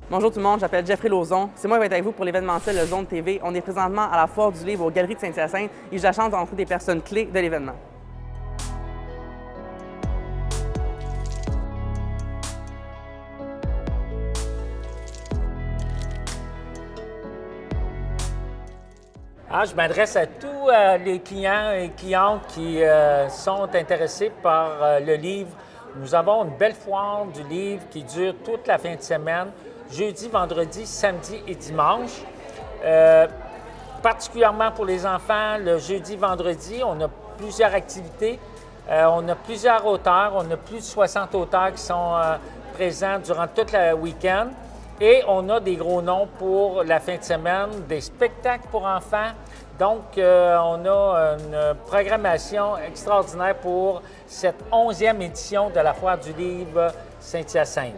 Bonjour tout le monde, j'appelle Jeffrey Lauzon. C'est moi qui vais être avec vous pour l'événementiel Le Zone TV. On est présentement à la Foire du Livre aux Galeries de Saint-Hyacinthe et j'ai la chance de rencontrer des personnes clés de l'événement. Je m'adresse à tous les clients et clientes qui sont intéressés par le livre. Nous avons une belle foire du livre qui dure toute la fin de semaine, jeudi, vendredi, samedi et dimanche. Particulièrement pour les enfants, le jeudi, vendredi, on a plusieurs activités. On a plusieurs auteurs, on a plus de 60 auteurs qui sont présents durant tout le week-end. Et on a des gros noms pour la fin de semaine, des spectacles pour enfants. Donc, on a une programmation extraordinaire pour cette 11e édition de la Foire du Livre Saint-Hyacinthe.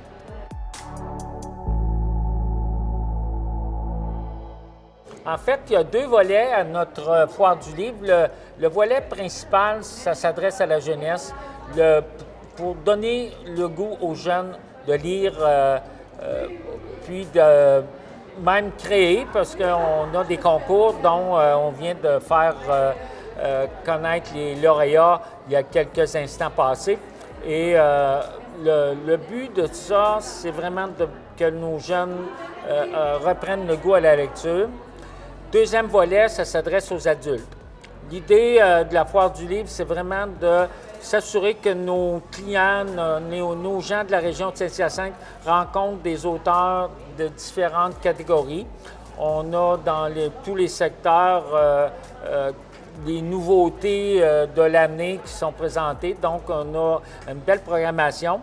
En fait, il y a deux volets à notre Foire du Livre. Le volet principal, ça s'adresse à la jeunesse, pour donner le goût aux jeunes de lire, puis de même créer, parce qu'on a des concours dont on vient de faire connaître les lauréats il y a quelques instants passés. Et le but de ça, c'est vraiment que nos jeunes reprennent le goût à la lecture. Deuxième volet, ça s'adresse aux adultes. L'idée de la Foire du Livre, c'est vraiment de s'assurer que nos clients, nos gens de la région de Saint-Hyacinthe rencontrent des auteurs de différentes catégories. On a dans tous les secteurs des nouveautés de l'année qui sont présentées, donc on a une belle programmation.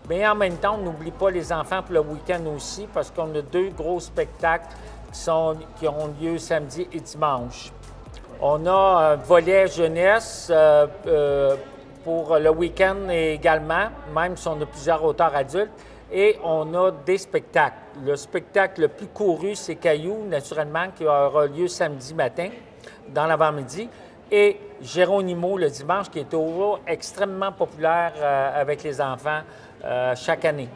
Mais en même temps, on n'oublie pas les enfants pour le week-end aussi, parce qu'on a deux gros spectacles qui ont lieu samedi et dimanche. On a un volet jeunesse pour le week-end également, même si on a plusieurs auteurs adultes. Et on a des spectacles. Le spectacle le plus couru, c'est Caillou, naturellement, qui aura lieu samedi matin, dans l'avant-midi. Et Géronimo, le dimanche, qui est toujours extrêmement populaire avec les enfants chaque année.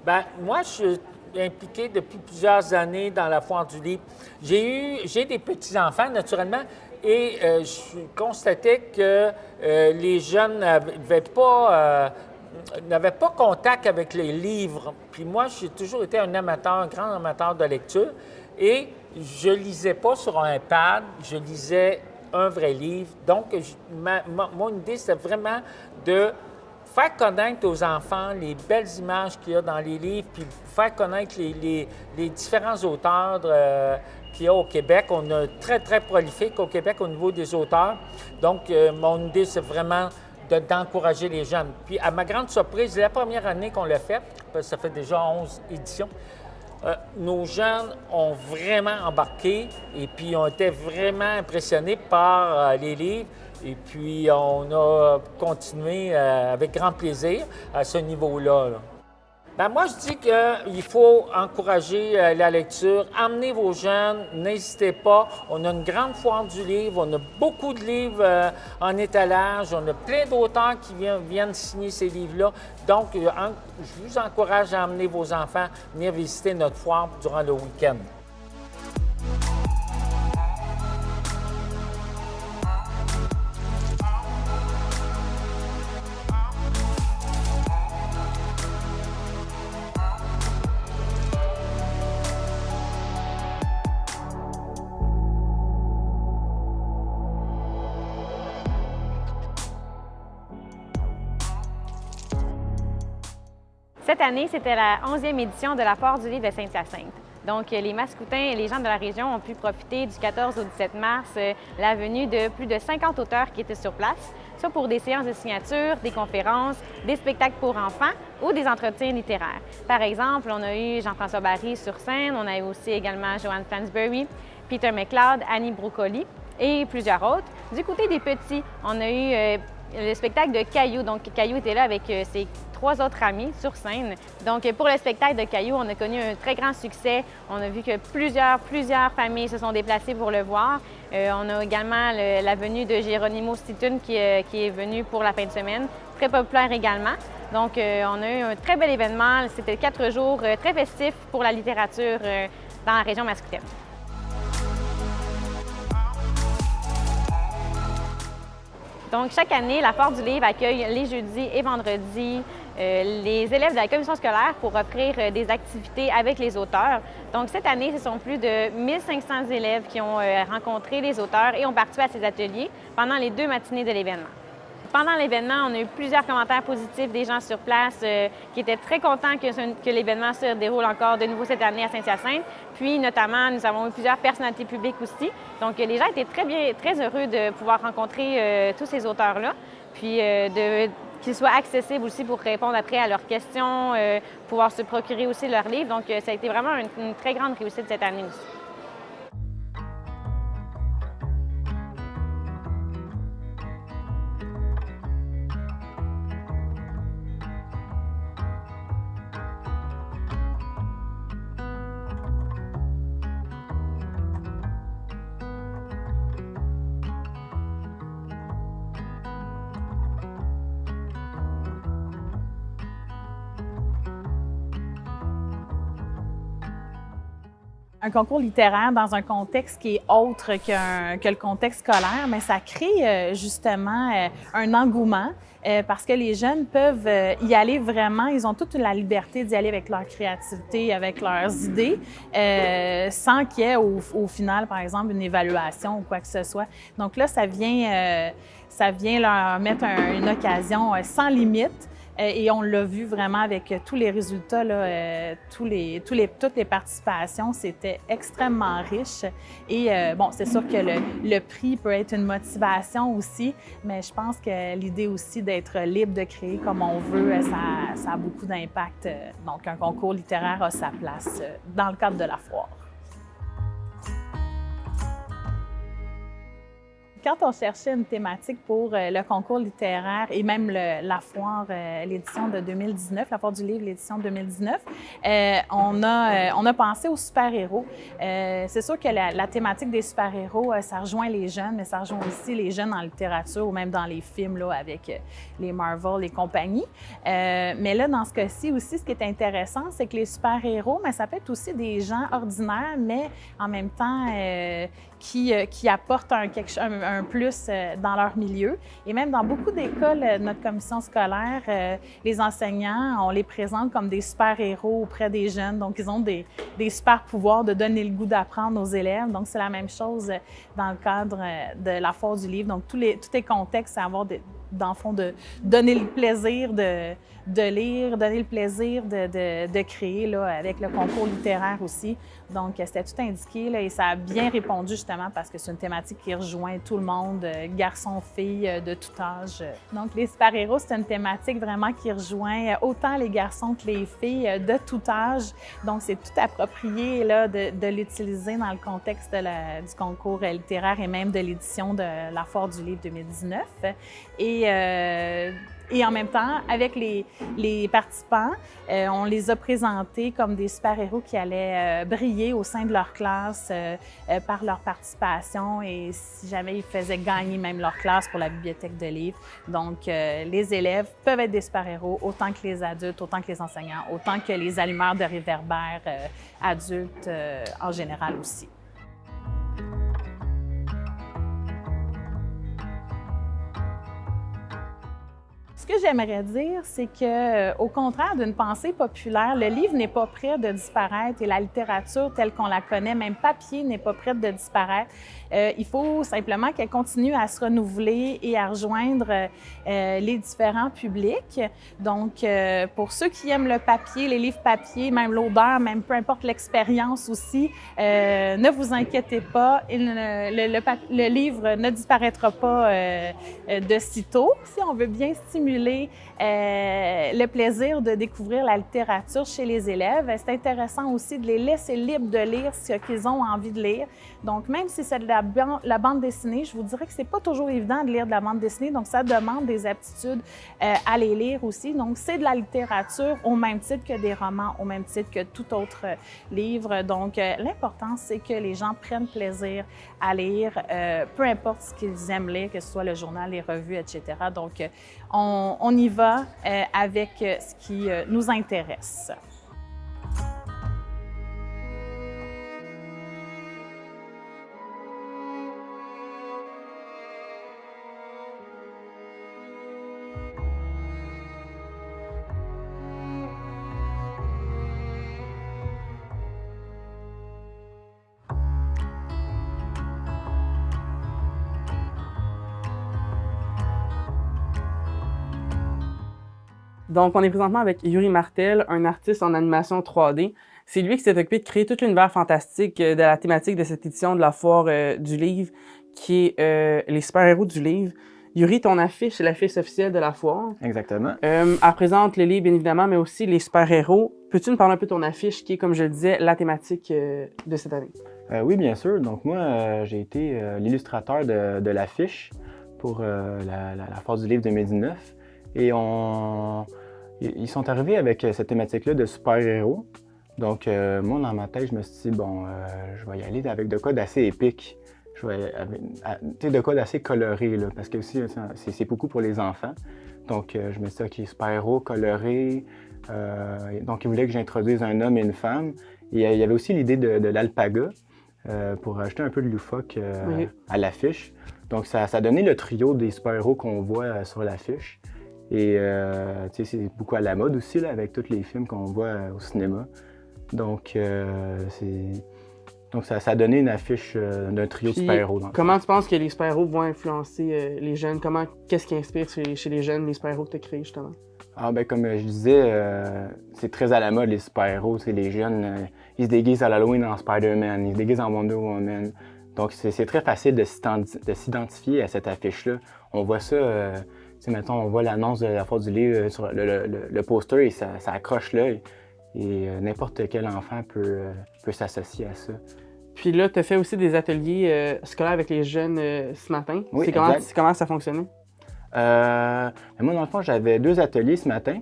Bien, moi, je suis impliqué depuis plusieurs années dans la Foire du Livre. J'ai des petits-enfants, naturellement, et je constatais que les jeunes n'avaient pas contact avec les livres. Puis moi, j'ai toujours été un grand amateur de lecture, et je lisais pas sur un iPad, je lisais un vrai livre. Donc, mon idée, c'était vraiment de faire connaître aux enfants les belles images qu'il y a dans les livres, puis faire connaître les différents auteurs qu'il y a au Québec. On est très, très prolifique au Québec au niveau des auteurs. Donc, mon idée, c'est vraiment d'encourager les jeunes. Puis, à ma grande surprise, c'est la première année qu'on l'a fait, parce que ça fait déjà 11 éditions. Nos jeunes ont vraiment embarqué et puis ont été vraiment impressionnés par les livres. Et puis, on a continué avec grand plaisir à ce niveau-là. Bien, moi, je dis qu'il faut encourager la lecture. Emmenez vos jeunes, n'hésitez pas. On a une grande foire du livre, on a beaucoup de livres en étalage, on a plein d'auteurs qui viennent signer ces livres-là. Donc, je vous encourage à emmener vos enfants venir visiter notre foire durant le week-end. Cette année, c'était la 11e édition de la Foire du Livre de Saint-Hyacinthe. Donc, les Mascoutins et les gens de la région ont pu profiter du 14 au 17 mars la venue de plus de 50 auteurs qui étaient sur place, soit pour des séances de signature, des conférences, des spectacles pour enfants ou des entretiens littéraires. Par exemple, on a eu Jean-François Barry sur scène, on a eu aussi également Joanne Flansbury, Peter McLeod, Annie Broccoli. et plusieurs autres. Du côté des petits, on a eu le spectacle de Caillou. Donc, Caillou était là avec ses 3 autres amis sur scène. Donc, pour le spectacle de Caillou, on a connu un très grand succès. On a vu que plusieurs familles se sont déplacées pour le voir. On a également la venue de Geronimo Stilton qui est venu pour la fin de semaine, très populaire également. Donc, on a eu un très bel événement. C'était 4 jours très festifs pour la littérature dans la région Mascoutaine. Donc, chaque année, la Foire du livre accueille les jeudis et vendredis les élèves de la commission scolaire pour offrir des activités avec les auteurs. Donc, cette année, ce sont plus de 1500 élèves qui ont rencontré les auteurs et ont participé à ces ateliers pendant les 2 matinées de l'événement. Pendant l'événement, on a eu plusieurs commentaires positifs des gens sur place qui étaient très contents que l'événement se déroule encore de nouveau cette année à Saint-Hyacinthe. Puis, notamment, nous avons eu plusieurs personnalités publiques aussi. Donc, les gens étaient très heureux de pouvoir rencontrer tous ces auteurs-là, puis qu'ils soient accessibles aussi pour répondre après à leurs questions, pouvoir se procurer aussi leurs livres. Donc, ça a été vraiment une très grande réussite cette année aussi. Un concours littéraire dans un contexte qui est autre que le contexte scolaire, mais ça crée justement un engouement parce que les jeunes peuvent y aller vraiment, ils ont toute la liberté d'y aller avec leur créativité, avec leurs idées, sans qu'il y ait au final, par exemple, une évaluation ou quoi que ce soit. Donc là, ça vient leur mettre une occasion sans limite. Et on l'a vu vraiment avec tous les résultats, là, toutes les participations, c'était extrêmement riche. Et bon, c'est sûr que le prix peut être une motivation aussi, mais je pense que l'idée aussi d'être libre de créer comme on veut, ça a beaucoup d'impact. Donc, un concours littéraire a sa place dans le cadre de la foire. Quand on cherchait une thématique pour le concours littéraire et même la foire, l'édition de 2019, la foire du livre, l'édition 2019, on a pensé aux super-héros. C'est sûr que la thématique des super-héros, ça rejoint les jeunes, mais ça rejoint aussi les jeunes en littérature ou même dans les films là, avec les Marvel et compagnie. Mais là, dans ce cas-ci aussi, ce qui est intéressant, c'est que les super-héros, mais ça peut être aussi des gens ordinaires, mais en même temps qui apportent un plus dans leur milieu. Et même dans beaucoup d'écoles, notre commission scolaire, les enseignants, on les présente comme des super-héros auprès des jeunes. Donc, ils ont des super-pouvoirs de donner le goût d'apprendre aux élèves. Donc, c'est la même chose dans le cadre de la foire du livre. Donc, tous les contextes, c'est avoir dans le fond, de donner le plaisir de lire, donner le plaisir de créer là, avec le concours littéraire aussi. Donc, c'était tout indiqué là, et ça a bien répondu justement parce que c'est une thématique qui rejoint tout le monde, garçons, filles, de tout âge. Donc, les super-héros, c'est une thématique vraiment qui rejoint autant les garçons que les filles de tout âge. Donc, c'est tout approprié là, de l'utiliser dans le contexte du concours littéraire et même de l'édition de la Foire du livre 2019. Et en même temps, avec les participants, on les a présentés comme des super-héros qui allaient briller au sein de leur classe par leur participation et si jamais ils faisaient gagner même leur classe pour la bibliothèque de livres. Donc, les élèves peuvent être des super-héros autant que les adultes, autant que les enseignants, autant que les allumeurs de réverbères adultes en général aussi. Ce que j'aimerais dire, c'est qu'au contraire d'une pensée populaire, le livre n'est pas prêt de disparaître et la littérature telle qu'on la connaît, même papier, n'est pas prête de disparaître. Il faut simplement qu'elle continue à se renouveler et à rejoindre les différents publics. Donc, pour ceux qui aiment le papier, les livres papier, même l'odeur, même peu importe l'expérience aussi, ne vous inquiétez pas, le livre ne disparaîtra pas de sitôt. Si on veut bien stimuler stimuler le plaisir de découvrir la littérature chez les élèves. C'est intéressant aussi de les laisser libres de lire ce qu'ils ont envie de lire. Donc, même si c'est de la bande dessinée, je vous dirais que c'est pas toujours évident de lire de la bande dessinée, donc ça demande des aptitudes à les lire aussi. Donc, c'est de la littérature au même titre que des romans, au même titre que tout autre livre. Donc, l'important, c'est que les gens prennent plaisir à lire, peu importe ce qu'ils aiment lire, que ce soit le journal, les revues, etc. Donc, on y va avec ce qui nous intéresse. Donc, on est présentement avec Yuri Martel, un artiste en animation 3D. C'est lui qui s'est occupé de créer tout l'univers fantastique de la thématique de cette édition de la Foire du livre, qui est les super-héros du livre. Yuri, ton affiche, c'est l'affiche officielle de la Foire. Exactement. Elle présente les livres, bien évidemment, mais aussi les super-héros. Peux-tu nous parler un peu de ton affiche, qui est, comme je le disais, la thématique de cette année? Oui, bien sûr. Donc, moi, j'ai été l'illustrateur de l'affiche pour la Foire du livre 2019. Et ils sont arrivés avec cette thématique-là de super-héros. Donc, moi, dans ma tête, je me suis dit, bon, je vais y aller avec de quoi d'assez épique. Je vais de quoi d'assez coloré, là, parce que aussi, c'est beaucoup pour les enfants. Donc, je me suis dit, OK, super-héros, coloré. Donc, ils voulaient que j'introduise un homme et une femme. Et il y avait aussi l'idée de l'alpaga pour ajouter un peu de loufoque Oui. à l'affiche. Donc, ça a donné le trio des super-héros qu'on voit sur l'affiche. Et c'est beaucoup à la mode aussi, là, avec tous les films qu'on voit au cinéma. Donc, ça a donné une affiche d'un trio de super-héros. Comment tu penses que les super-héros vont influencer les jeunes? Qu'est-ce qui inspire chez les jeunes, les super-héros que tu as créés, justement? Ah, ben, comme je disais, c'est très à la mode, les super-héros. Les jeunes, ils se déguisent à l'Halloween en Spider-Man, ils se déguisent en Wonder Woman. Donc, c'est très facile de s'identifier à cette affiche-là. On voit ça... mettons, on voit l'annonce de la Foire du livre sur le poster et ça accroche l'œil. Et n'importe quel enfant peut s'associer à ça. Puis là, tu as fait aussi des ateliers scolaires avec les jeunes ce matin. Oui, comment ça fonctionnait? Moi, dans le fond, j'avais 2 ateliers ce matin.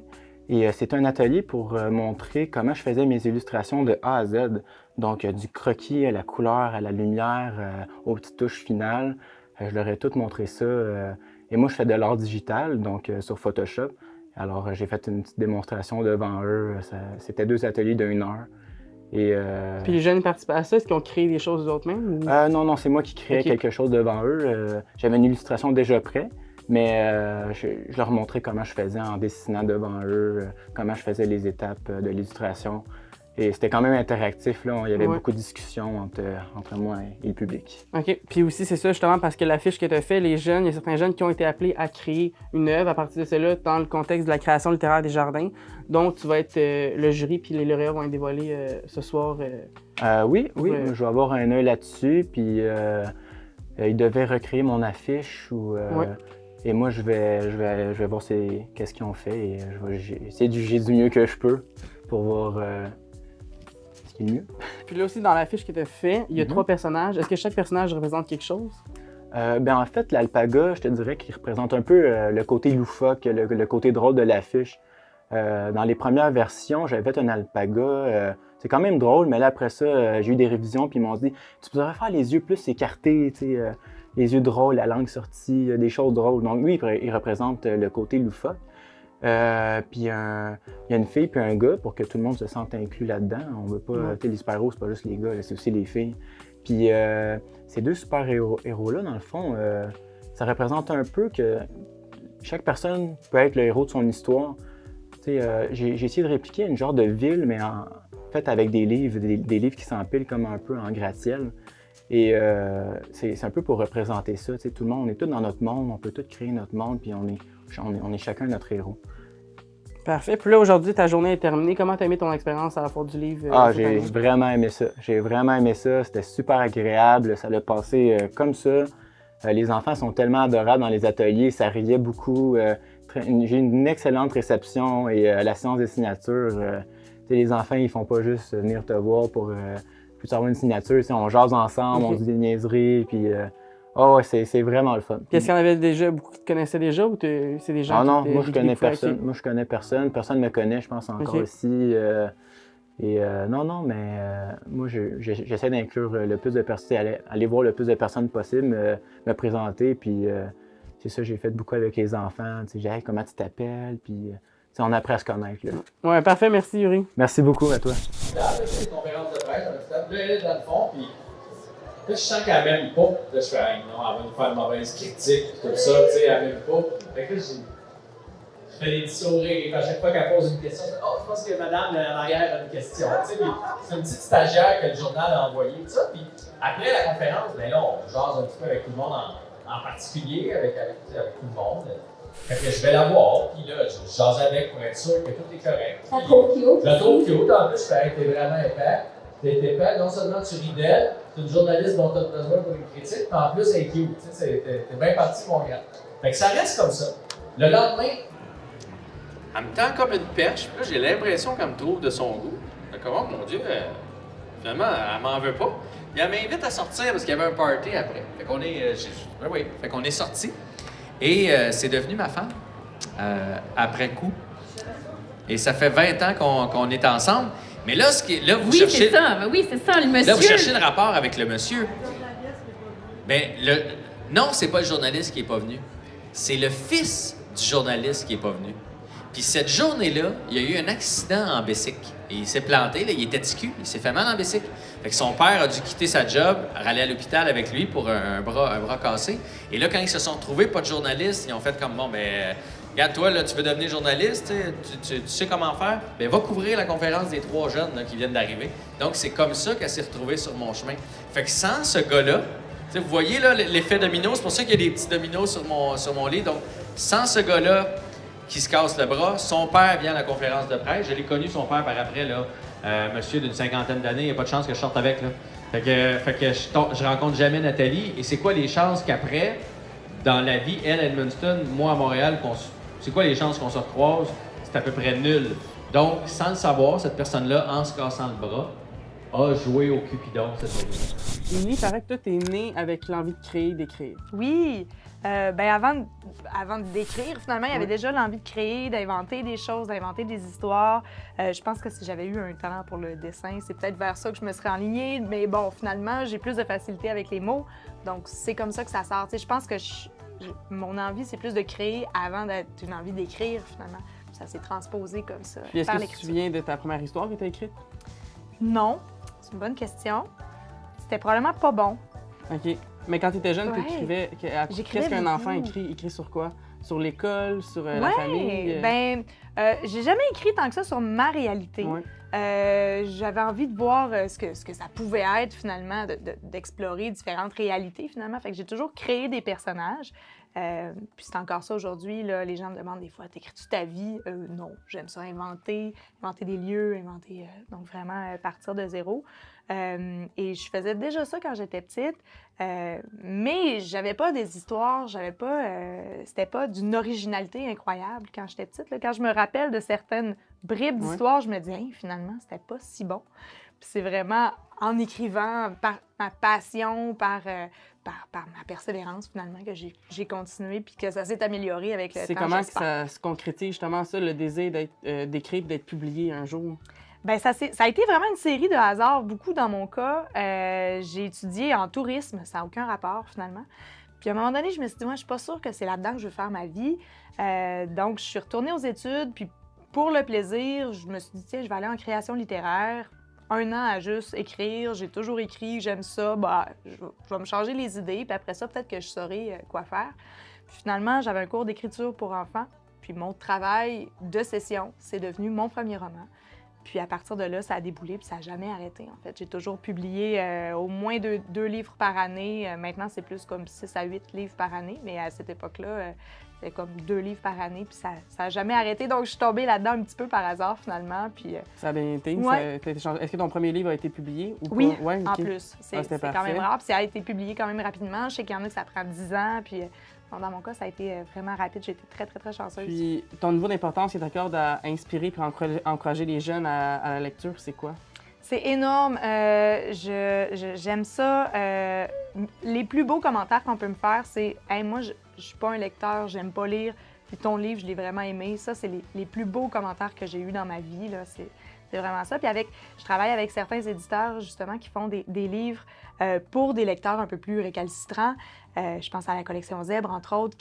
Et c'était un atelier pour montrer comment je faisais mes illustrations de A à Z. Donc, du croquis à la couleur, à la lumière, aux petites touches finales. Je leur ai tout montré ça. Et moi, je fais de l'art digital, donc sur Photoshop. Alors, j'ai fait une petite démonstration devant eux. C'était 2 ateliers d'1 heure. Et, Puis les jeunes participaient à ça? Est-ce qu'ils ont créé des choses eux-mêmes? Non, c'est moi qui créais quelque chose devant eux. J'avais une illustration déjà prête, mais je leur montrais comment je faisais en dessinant devant eux, comment je faisais les étapes de l'illustration. Et c'était quand même interactif, là. Il y avait beaucoup de discussions entre moi et le public. OK. Puis aussi, c'est ça, justement, parce que l'affiche que tu as fait, il y a certains jeunes qui ont été appelés à créer une œuvre à partir de cela dans le contexte de la création littéraire des jardins. Donc, tu vas être le jury, puis les lauréats vont être dévoilés ce soir. Oui, je vais avoir un œil là-dessus, puis ils devaient recréer mon affiche et moi, je vais voir qu'est-ce qu'ils ont fait et je vais essayer de juger du mieux que je peux pour voir ce qui est mieux. Puis là aussi, dans l'affiche que tu as fait, il y a 3 personnages. Est-ce que chaque personnage représente quelque chose? En fait, l'alpaga, je te dirais qu'il représente un peu le côté loufoque, le côté drôle de l'affiche. Dans les premières versions, j'avais fait un alpaga. C'est quand même drôle, mais là, après ça, j'ai eu des révisions, puis ils m'ont dit « Tu pourrais faire les yeux plus écartés, les yeux drôles, la langue sortie, des choses drôles. » Donc oui, il représente le côté loufoque. Puis il y a une fille puis un gars pour que tout le monde se sente inclus là-dedans. On veut pas... Les super-héros, c'est pas juste les gars, c'est aussi les filles. Puis ces 2 super-héros-là, dans le fond, ça représente un peu que chaque personne peut être le héros de son histoire. J'ai essayé de répliquer une genre de ville, mais en fait avec des livres, des livres qui s'empilent comme un peu en gratte-ciel. Et c'est un peu pour représenter ça. Tout le monde, on est tous dans notre monde, on peut tous créer notre monde, puis on est chacun notre héros. Parfait. Puis là, aujourd'hui, ta journée est terminée. Comment tu as aimé ton expérience à la Foire du livre? J'ai vraiment aimé ça. J'ai vraiment aimé ça. C'était super agréable. Ça l'a passé comme ça. Les enfants sont tellement adorables dans les ateliers. Ça riait beaucoup. j'ai une excellente réception et à la séance des signatures, les enfants, ils font pas juste venir te voir pour avoir une signature. On jase ensemble, on dit des niaiseries, puis ouais, c'est vraiment le fun. Est-ce qu'il y en avait déjà beaucoup qui te connaissaient déjà ou c'est des gens non, qui moi je connais personne. Moi je connais personne. Personne ne me connaît, je pense encore aussi. Non, mais moi j'essaie d'inclure le plus de personnes, aller voir le plus de personnes possible, me présenter, puis c'est ça, j'ai fait beaucoup avec les enfants. J'ai dit hey, comment tu t'appelles, puis on apprend à se connaître. Là. Ouais, parfait, merci Yuri. Merci beaucoup à toi. Là, avec les conférences de presse, là, elle est dans le fond, puis là, je sens qu'elle m'aime pas. Là, je fais, hey, non, elle va nous faire une mauvaise critique, tout ça, tu sais, elle m'aime pas. Fait que là, je fais des petits sourires. À chaque fois qu'elle pose une question, je dis, oh, je pense que madame en arrière a une question. Tu sais, c'est une petite stagiaire que le journal a envoyée, tout ça. Puis après la conférence, ben là, on jase un petit peu avec tout le monde, en particulier avec tout le monde. Fait que je vais la voir, puis là, je jase avec pour être sûr que tout est correct. La trouve cute. Je la trouve cute. En plus, je fais, hey, t'es vraiment épais. T'es épais. Non seulement tu ris d'elle, t'es une journaliste dont t'as besoin pour une critique, mais en plus, elle est cute. Tu sais, t'es bien parti, mon gars. Fait que ça reste comme ça. Le lendemain, elle me tend comme une perche, puis là, j'ai l'impression qu'elle me trouve de son goût. Fait que, oh mon Dieu, finalement, elle m'en veut pas. Puis elle m'invite à sortir parce qu'il y avait un party après. Fait qu'on est. Oui. Fait qu'on est sortis. Et c'est devenu ma femme, après coup. Et ça fait 20 ans qu'on est ensemble. Mais là, vous cherchez... Oui, c'est ça, le monsieur. Là, vous cherchez le rapport avec le monsieur. Bien, non, c'est pas le journaliste qui est pas venu. C'est le fils du journaliste qui est pas venu. Puis cette journée-là, il y a eu un accident en bicycle. Et il s'est planté, là, il était ticu, il s'est fait mal en bicycle. Fait que son père a dû quitter sa job, aller à l'hôpital avec lui pour un bras cassé. Et là, quand ils se sont retrouvés, pas de journaliste, ils ont fait comme, bon, ben, regarde, toi, là, tu veux devenir journaliste, tu sais comment faire? Ben, va couvrir la conférence des 3 jeunes là, qui viennent d'arriver. Donc, c'est comme ça qu'elle s'est retrouvée sur mon chemin. Fait que sans ce gars-là, vous voyez là l'effet domino, c'est pour ça qu'il y a des petits dominos sur mon lit. Donc, sans ce gars-là, qui se casse le bras. Son père vient à la conférence de presse. Je l'ai connu, son père, par après, là, monsieur d'une 50aine d'années. Il n'y a pas de chance que je sorte avec. Là. Fait que je rencontre jamais Nathalie. Et c'est quoi les chances qu'après, dans la vie, elle, à Edmundston, moi, à Montréal, c'est quoi les chances qu'on se recroise? C'est à peu près nul. Donc, sans le savoir, cette personne-là, en se cassant le bras, a joué au Cupidon cette journée. Lily, il paraît que toi, t'es née avec l'envie de créer, d'écrire. Oui. Avant de d'écrire, finalement, il y avait déjà l'envie de créer, d'inventer des choses, d'inventer des histoires. Je pense que si j'avais eu un talent pour le dessin, c'est peut-être vers ça que je me serais enlignée. Mais bon, finalement, j'ai plus de facilité avec les mots. Donc, c'est comme ça que ça sort. Tu sais, je pense que mon envie, c'est plus de créer avant d'être une envie d'écrire, finalement. Ça s'est transposé comme ça. Puis est-ce que tu te souviens de ta première histoire que tu as écrite? Non. C'est une bonne question. C'était probablement pas bon. OK. Mais quand tu étais jeune, tu écrivais. Qu'est-ce qu'un enfant écrit? Écrit sur quoi? Sur l'école, sur la famille? J'ai jamais écrit tant que ça sur ma réalité. Ouais. J'avais envie de voir ce que ça pouvait être, finalement, d'explorer différentes réalités, finalement. Fait que j'ai toujours créé des personnages. Puis c'est encore ça aujourd'hui. Là, les gens me demandent des fois, t'écris-tu ta vie? Non, j'aime ça inventer des lieux, donc vraiment partir de zéro. Et je faisais déjà ça quand j'étais petite, mais j'avais pas des histoires, c'était pas d'une originalité incroyable quand j'étais petite. Là. Quand je me rappelle de certaines bribes d'histoires, je me dis, hey, finalement, c'était pas si bon. Puis c'est vraiment en écrivant, par ma passion, par ma persévérance, finalement, que j'ai continué puis que ça s'est amélioré avec le temps. C'est comment que ça se concrétise, justement, ça, le désir d'écrire, d'être publié un jour? Bien, ça a été vraiment une série de hasards, beaucoup dans mon cas. J'ai étudié en tourisme, ça n'a aucun rapport, finalement. Puis à un moment donné, je me suis dit, moi, je suis pas sûre que c'est là-dedans que je veux faire ma vie. Donc, je suis retournée aux études, puis pour le plaisir, je me suis dit, tiens, je vais aller en création littéraire. 1 an à juste écrire, j'ai toujours écrit, j'aime ça, je vais me changer les idées, puis après ça, peut-être que je saurai quoi faire. Puis finalement, j'avais un cours d'écriture pour enfants, puis mon travail de session, c'est devenu mon premier roman. Puis à partir de là, ça a déboulé, puis ça n'a jamais arrêté, en fait. J'ai toujours publié au moins 2 livres par année. Maintenant, c'est plus comme 6 à 8 livres par année, mais à cette époque-là, c'était comme 2 livres par année, puis ça n'a jamais arrêté. Donc, je suis tombée là-dedans un petit peu par hasard, finalement, puis... Ça a bien été? Ouais. Est-ce que ton premier livre a été publié ou oui, pas? Ouais, en okay. plus. C'est quand même rare, puis ça a été publié quand même rapidement. Je sais qu'il y en a que ça prend 10 ans, puis Donc, dans mon cas, ça a été vraiment rapide. J'ai été très, très, très chanceuse. Puis, ton niveau d'importance qui t'accorde à inspirer puis encourager les jeunes à la lecture, c'est quoi? C'est énorme. J'aime ça. Les plus beaux commentaires qu'on peut me faire, c'est « Hey, moi, je suis pas un lecteur, j'aime pas lire. Puis ton livre, je l'ai vraiment aimé. » Ça, c'est les plus beaux commentaires que j'ai eus dans ma vie, là. C'est vraiment ça. Puis je travaille avec certains éditeurs, justement, qui font des livres pour des lecteurs un peu plus récalcitrants. Je pense à la collection Zèbre, entre autres,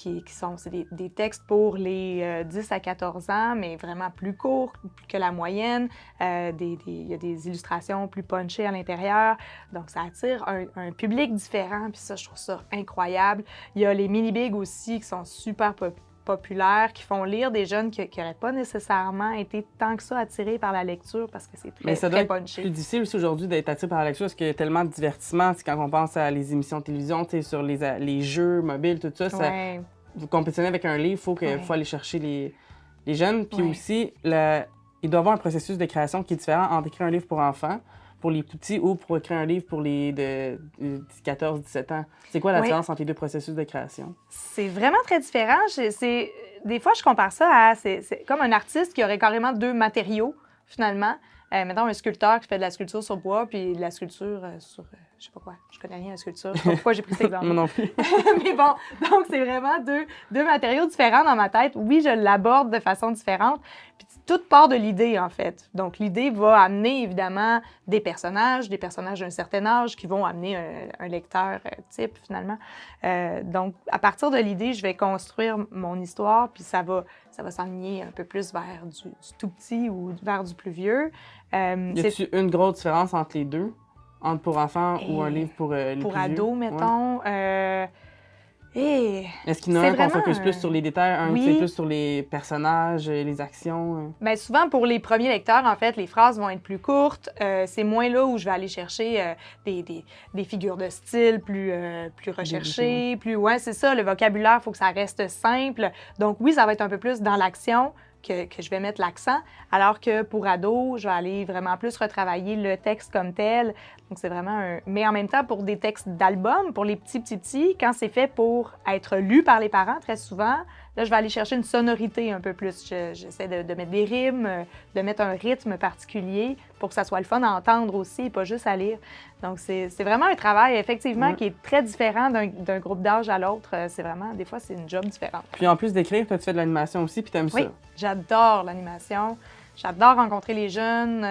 c'est des textes pour les 10 à 14 ans, mais vraiment plus courts que la moyenne. Il y a des illustrations plus punchées à l'intérieur. Donc, ça attire un public différent. Puis ça, je trouve ça incroyable. Il y a les mini-bigs aussi qui sont super populaires, qui font lire des jeunes qui n'auraient pas nécessairement été tant que ça attirés par la lecture parce que c'est Mais ça très doit être punché. plus difficile aussi aujourd'hui d'être attiré par la lecture parce qu'il y a tellement de divertissement. C'est quand on pense à les émissions de télévision, sur les jeux mobiles, tout ça, Ouais. vous compétitionnez avec un livre, il faut aller chercher les jeunes. Puis Ouais. aussi, il doit y avoir un processus de création qui est différent entre écrire un livre pour enfants, pour les plus petits, ou pour écrire un livre pour les de 14-17 ans. C'est quoi la Oui. différence entre les deux processus de création? C'est vraiment très différent. Des fois, je compare ça à... C'est comme un artiste qui aurait carrément deux matériaux, finalement. Mettons, un sculpteur qui fait de la sculpture sur bois puis de la sculpture sur... je sais pas quoi. Je connais rien à la sculpture. Je sais pas pourquoi j'ai pris cet exemple. Moi non plus. Mais bon, donc c'est vraiment deux matériaux différents dans ma tête. Oui, je l'aborde de façon différente. Puis tout part de l'idée, en fait. Donc l'idée va amener, évidemment, des personnages d'un certain âge qui vont amener un lecteur type, finalement. Donc, à partir de l'idée, je vais construire mon histoire, puis ça va s'enligner un peu plus vers du tout petit ou vers du plus vieux. Y a-t-il une grosse différence entre les deux? Entre pour enfants ou un livre pour les pour plus vieux? ados, mettons. Est-ce qu'il y en a un qu'on focus plus sur les détails, un Oui. c'est plus sur les personnages, les actions? Bien, souvent, pour les premiers lecteurs, en fait, les phrases vont être plus courtes. C'est moins là où je vais aller chercher des figures de style plus recherchées. Ouais, c'est ça, le vocabulaire, il faut que ça reste simple. Donc oui, ça va être un peu plus dans l'action que je vais mettre l'accent, alors que pour ados, je vais aller vraiment plus retravailler le texte comme tel. Donc c'est vraiment Mais en même temps, pour des textes d'album, pour les petits, quand c'est fait pour être lu par les parents, très souvent, là, je vais aller chercher une sonorité un peu plus. J'essaie de mettre des rimes, de mettre un rythme particulier pour que ça soit le fun à entendre aussi et pas juste à lire. Donc, c'est vraiment un travail, effectivement, qui est très différent d'un groupe d'âge à l'autre. C'est vraiment, des fois, c'est une job différente. Puis en plus d'écrire, tu fais de l'animation aussi, puis t'aimes Oui, ça. j'adore l'animation. J'adore rencontrer les jeunes.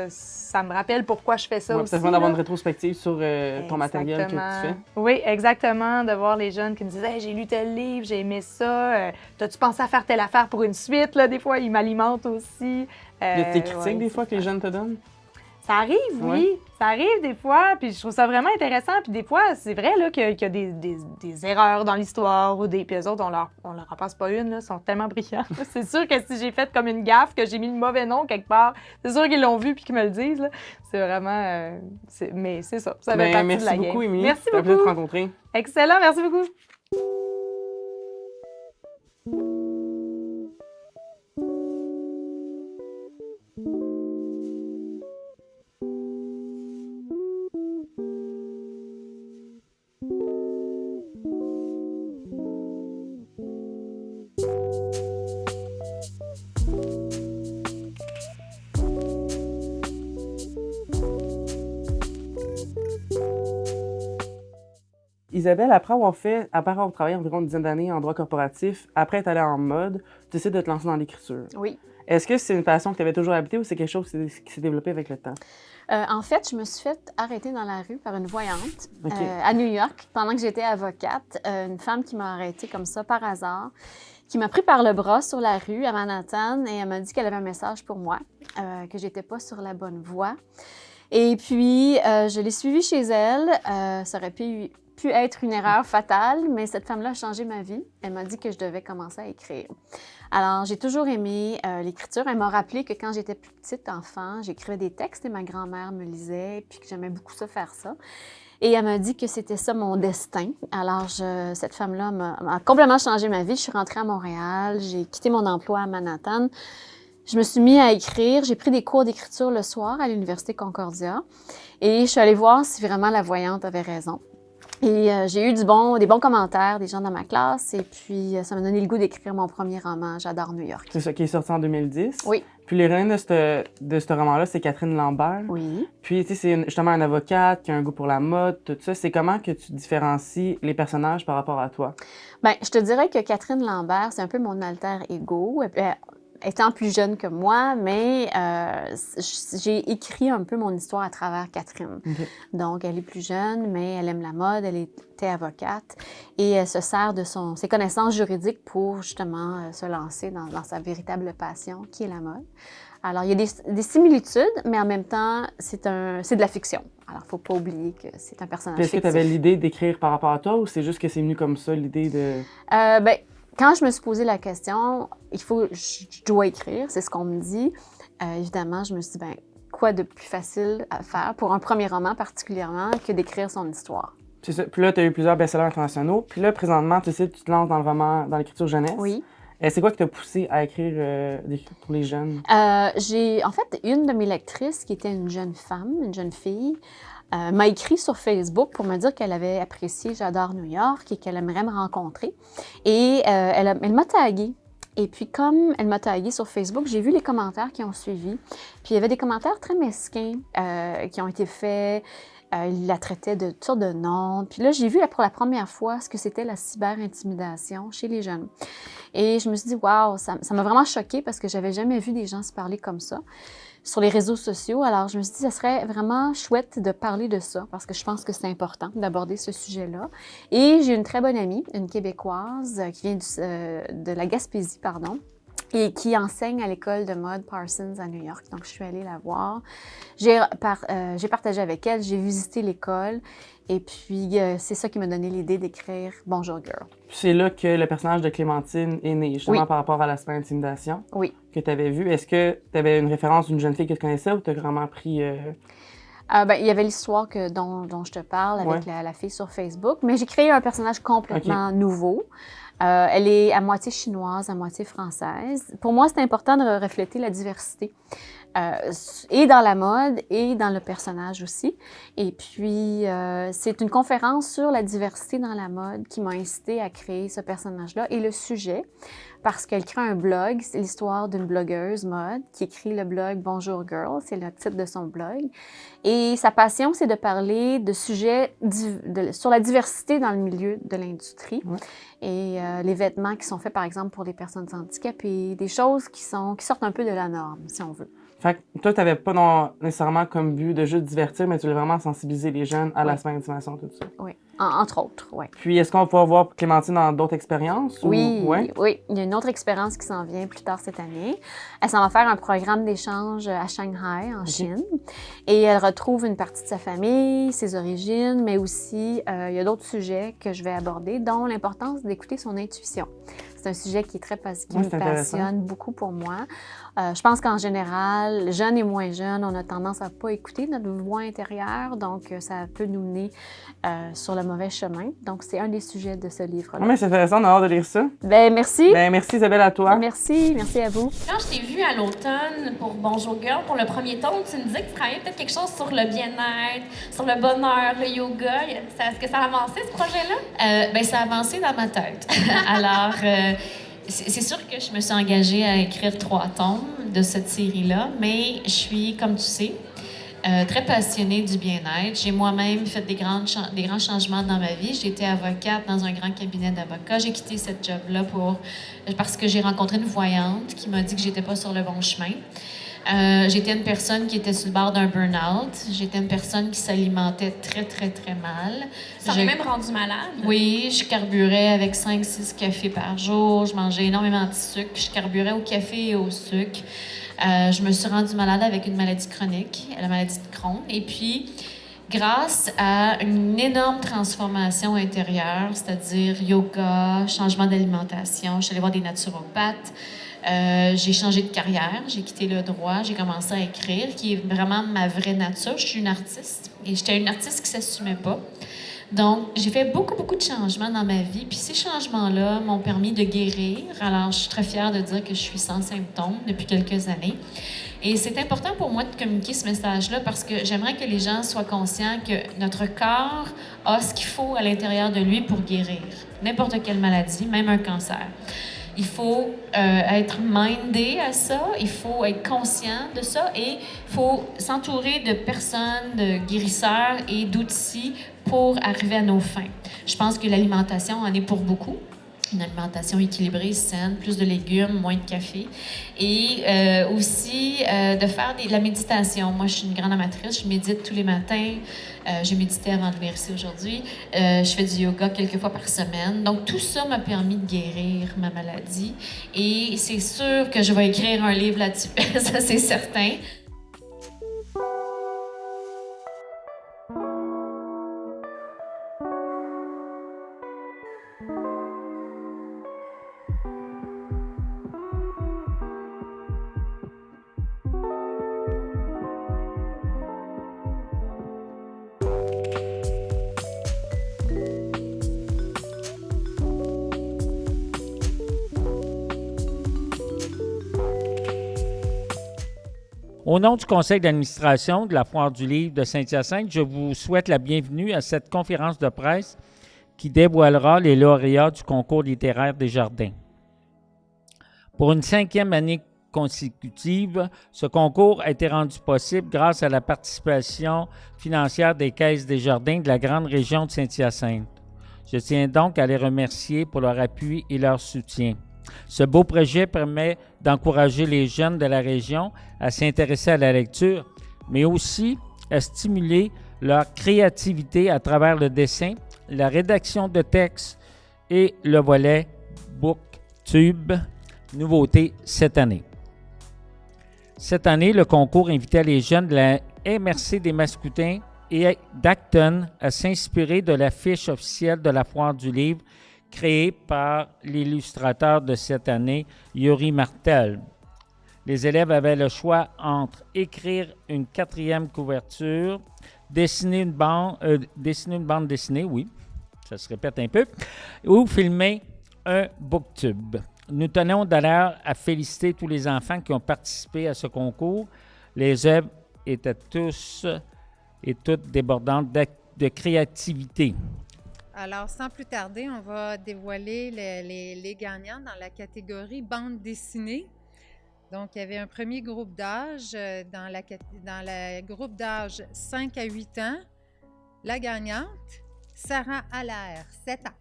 Ça me rappelle pourquoi je fais ça Ouais, aussi. c'est le fun d'avoir là. une rétrospective sur ton matériel que tu fais. Oui, exactement. De voir les jeunes qui me disent hey, « j'ai lu tel livre, j'ai aimé ça. T'as-tu pensé à faire telle affaire pour une suite? » Là, des fois, ils m'alimentent aussi. Y a des critiques ouais, des fois que les jeunes te donnent? Ça arrive, oui. Ouais. Ça arrive des fois, puis je trouve ça vraiment intéressant. Puis des fois, c'est vrai là, qu'il y a des erreurs dans l'histoire ou des... Puis eux autres, on leur en passe pas une, là, ils sont tellement brillants. C'est sûr que si j'ai fait comme une gaffe, que j'ai mis le mauvais nom quelque part, c'est sûr qu'ils l'ont vu puis qu'ils me le disent. Là. C'est vraiment... Mais c'est ça, ça fait partie Merci de la beaucoup, game. Émilie. Merci C'était un plaisir de te beaucoup. rencontrer. Excellent, merci beaucoup. Isabelle, après avoir travaillé environ une dizaine d'années en droit corporatif, après être allée en mode, tu décides de te lancer dans l'écriture. Oui. Est-ce que c'est une passion que tu avais toujours habité ou c'est quelque chose qui s'est développé avec le temps? En fait, je me suis fait arrêter dans la rue par une voyante OK. à New York pendant que j'étais avocate. Une femme qui m'a arrêtée comme ça par hasard, qui m'a pris par le bras sur la rue à Manhattan et elle m'a dit qu'elle avait un message pour moi, que j'étais pas sur la bonne voie. Et puis, je l'ai suivie chez elle. Ça aurait pu être une erreur fatale, mais cette femme-là a changé ma vie. Elle m'a dit que je devais commencer à écrire. Alors, j'ai toujours aimé l'écriture. Elle m'a rappelé que quand j'étais plus petite enfant, j'écrivais des textes et ma grand-mère me lisait, puis que j'aimais beaucoup ça, faire ça. Et elle m'a dit que c'était ça mon destin. Alors, cette femme-là m'a complètement changé ma vie. Je suis rentrée à Montréal, j'ai quitté mon emploi à Manhattan. Je me suis mis à écrire. J'ai pris des cours d'écriture le soir à l'Université Concordia et je suis allée voir si vraiment la voyante avait raison. Et j'ai eu des bons commentaires des gens dans ma classe. Et puis, ça m'a donné le goût d'écrire mon premier roman, J'adore New York. C'est ça, qui est sorti en 2010. Oui. Puis l'héroïne de ce roman-là, c'est Catherine Lambert. Oui. Puis, tu sais, c'est justement une avocate qui a un goût pour la mode, tout ça. C'est comment que tu différencies les personnages par rapport à toi? Bien, je te dirais que Catherine Lambert, c'est un peu mon alter ego. Étant plus jeune que moi, mais j'ai écrit un peu mon histoire à travers Catherine. Okay. Donc, elle est plus jeune, mais elle aime la mode, elle était avocate et elle se sert de ses connaissances juridiques pour justement se lancer dans sa véritable passion, qui est la mode. Alors, il y a des similitudes, mais en même temps, c'est de la fiction. Alors, il ne faut pas oublier que c'est un personnage Est-ce que tu avais l'idée d'écrire par rapport à toi ou c'est juste que c'est venu comme ça, l'idée de... Quand je me suis posé la question, je dois écrire, c'est ce qu'on me dit. Évidemment, je me suis dit, quoi de plus facile à faire pour un premier roman particulièrement que d'écrire son histoire. C'est ça. Puis là, tu as eu plusieurs best-sellers internationaux. Puis là, présentement, tu te lances dans le roman, dans l'écriture jeunesse. Oui. C'est quoi qui t'a poussé à écrire pour les jeunes? J'ai, en fait, une de mes lectrices, qui était une jeune femme, une jeune fille, m'a écrit sur Facebook pour me dire qu'elle avait apprécié J'adore New York et qu'elle aimerait me rencontrer. Et elle m'a taguée. Et puis, comme elle m'a taguée sur Facebook, j'ai vu les commentaires qui ont suivi. Puis, il y avait des commentaires très mesquins qui ont été faits. Il la traitait de toutes sortes de noms. Puis là, j'ai vu pour la première fois ce que c'était la cyber-intimidation chez les jeunes. Et je me suis dit, waouh, ça m'a vraiment choquée parce que j'avais jamais vu des gens se parler comme ça sur les réseaux sociaux. Alors, je me suis dit, ça serait vraiment chouette de parler de ça parce que je pense que c'est important d'aborder ce sujet-là. Et j'ai une très bonne amie, une Québécoise qui vient de la Gaspésie, pardon, et qui enseigne à l'école de mode Parsons à New York. Donc, je suis allée la voir. J'ai partagé avec elle, j'ai visité l'école. Et puis, c'est ça qui m'a donné l'idée d'écrire Bonjour Girl. C'est là que le personnage de Clémentine est né, justement par rapport à l'aspect intimidation que tu avais vu. Est-ce que tu avais une référence d'une jeune fille que tu connaissais ou tu as vraiment pris... il y avait l'histoire dont je te parle avec la fille sur Facebook, mais j'ai créé un personnage complètement nouveau. Elle est à moitié chinoise, à moitié française. Pour moi, c'est important de refléter la diversité, et dans la mode et dans le personnage aussi. Et puis, c'est une conférence sur la diversité dans la mode qui m'a incitée à créer ce personnage-là et le sujet, parce qu'elle crée un blog. C'est l'histoire d'une blogueuse mode qui écrit le blog Bonjour Girl, c'est le titre de son blog. Et sa passion, c'est de parler de sujets sur la diversité dans le milieu de l'industrie. Et les vêtements qui sont faits, par exemple, pour les personnes handicapées, des choses qui sortent un peu de la norme, si on veut. Fait que toi, tu n'avais pas nécessairement comme but de juste divertir, mais tu voulais vraiment sensibiliser les jeunes à l'aspect intimidation, tout ça. Oui, entre autres, oui. Puis, est-ce qu'on va pouvoir voir Clémentine dans d'autres expériences? Oui, oui. Il y a une autre expérience qui s'en vient plus tard cette année. Elle s'en va faire un programme d'échange à Shanghai, en Chine. Et elle retrouve une partie de sa famille, ses origines, mais aussi, il y a d'autres sujets que je vais aborder, dont l'importance d'écouter son intuition. C'est un sujet qui me passionne beaucoup pour moi. Je pense qu'en général, jeunes et moins jeunes, on a tendance à ne pas écouter notre voix intérieure, donc ça peut nous mener sur le mauvais chemin. Donc, c'est un des sujets de ce livre-là. Mais c'est intéressant, on a hâte de lire ça. Ben merci. Ben merci Isabelle, à toi. Merci à vous. Quand je t'ai vue à l'automne pour Bonjour Girl, pour le premier tome, tu me disais que tu travaillais peut-être quelque chose sur le bien-être, sur le bonheur, le yoga. Est-ce que ça a avancé, ce projet-là? Ben ça a avancé dans ma tête. Alors... c'est sûr que je me suis engagée à écrire 3 tomes de cette série-là, mais je suis, comme tu sais, très passionnée du bien-être. J'ai moi-même fait des grands changements dans ma vie. J'ai été avocate dans un grand cabinet d'avocats. J'ai quitté cette job-là parce que j'ai rencontré une voyante qui m'a dit que j'étais pas sur le bon chemin. J'étais une personne qui était sur le bord d'un burn-out. J'étais une personne qui s'alimentait très, très, très mal. Ça m'est même rendu malade? Oui, je carburais avec 5-6 cafés par jour. Je mangeais énormément de sucre. Je carburais au café et au sucre. Je me suis rendue malade avec une maladie chronique, la maladie de Crohn. Et puis, grâce à une énorme transformation intérieure, c'est-à-dire yoga, changement d'alimentation, je suis allée voir des naturopathes. J'ai changé de carrière, j'ai quitté le droit, j'ai commencé à écrire, qui est vraiment ma vraie nature. Je suis une artiste et j'étais une artiste qui ne s'assumait pas. Donc, j'ai fait beaucoup de changements dans ma vie. Puis ces changements-là m'ont permis de guérir. Alors, je suis très fière de dire que je suis sans symptômes depuis quelques années. Et c'est important pour moi de communiquer ce message-là parce que j'aimerais que les gens soient conscients que notre corps a ce qu'il faut à l'intérieur de lui pour guérir n'importe quelle maladie, même un cancer. Il faut être mindé à ça, il faut être conscient de ça et il faut s'entourer de personnes, de guérisseurs et d'outils pour arriver à nos fins. Je pense que l'alimentation en est pour beaucoup. Une alimentation équilibrée, saine, plus de légumes, moins de café. Et aussi de faire de la méditation. Moi, je suis une grande amatrice, je médite tous les matins. J'ai médité avant de venir ici aujourd'hui. Je fais du yoga quelques fois par semaine. Donc, tout ça m'a permis de guérir ma maladie. Et c'est sûr que je vais écrire un livre là-dessus, ça c'est certain. Au nom du conseil d'administration de la Foire du Livre de Saint-Hyacinthe, je vous souhaite la bienvenue à cette conférence de presse qui dévoilera les lauréats du concours littéraire Desjardins. Pour une 5e année consécutive, ce concours a été rendu possible grâce à la participation financière des caisses Desjardins de la grande région de Saint-Hyacinthe. Je tiens donc à les remercier pour leur appui et leur soutien. Ce beau projet permet d'encourager les jeunes de la région à s'intéresser à la lecture, mais aussi à stimuler leur créativité à travers le dessin, la rédaction de textes et le volet BookTube, nouveauté cette année. Cette année, le concours invitait les jeunes de la MRC des Mascoutins et d'Acton à s'inspirer de la fiche officielle de la Foire du Livre créé par l'illustrateur de cette année, Yuri Martel. Les élèves avaient le choix entre écrire une 4e couverture, dessiner une bande dessinée, oui, ça se répète un peu, ou filmer un booktube. Nous tenons d'ailleurs à féliciter tous les enfants qui ont participé à ce concours. Les œuvres étaient tous et toutes débordantes de créativité. Alors, sans plus tarder, on va dévoiler les gagnants dans la catégorie bande dessinée. Donc, il y avait un premier groupe d'âge, dans le groupe d'âge 5 à 8 ans. La gagnante, Sarah Allaire, 7 ans.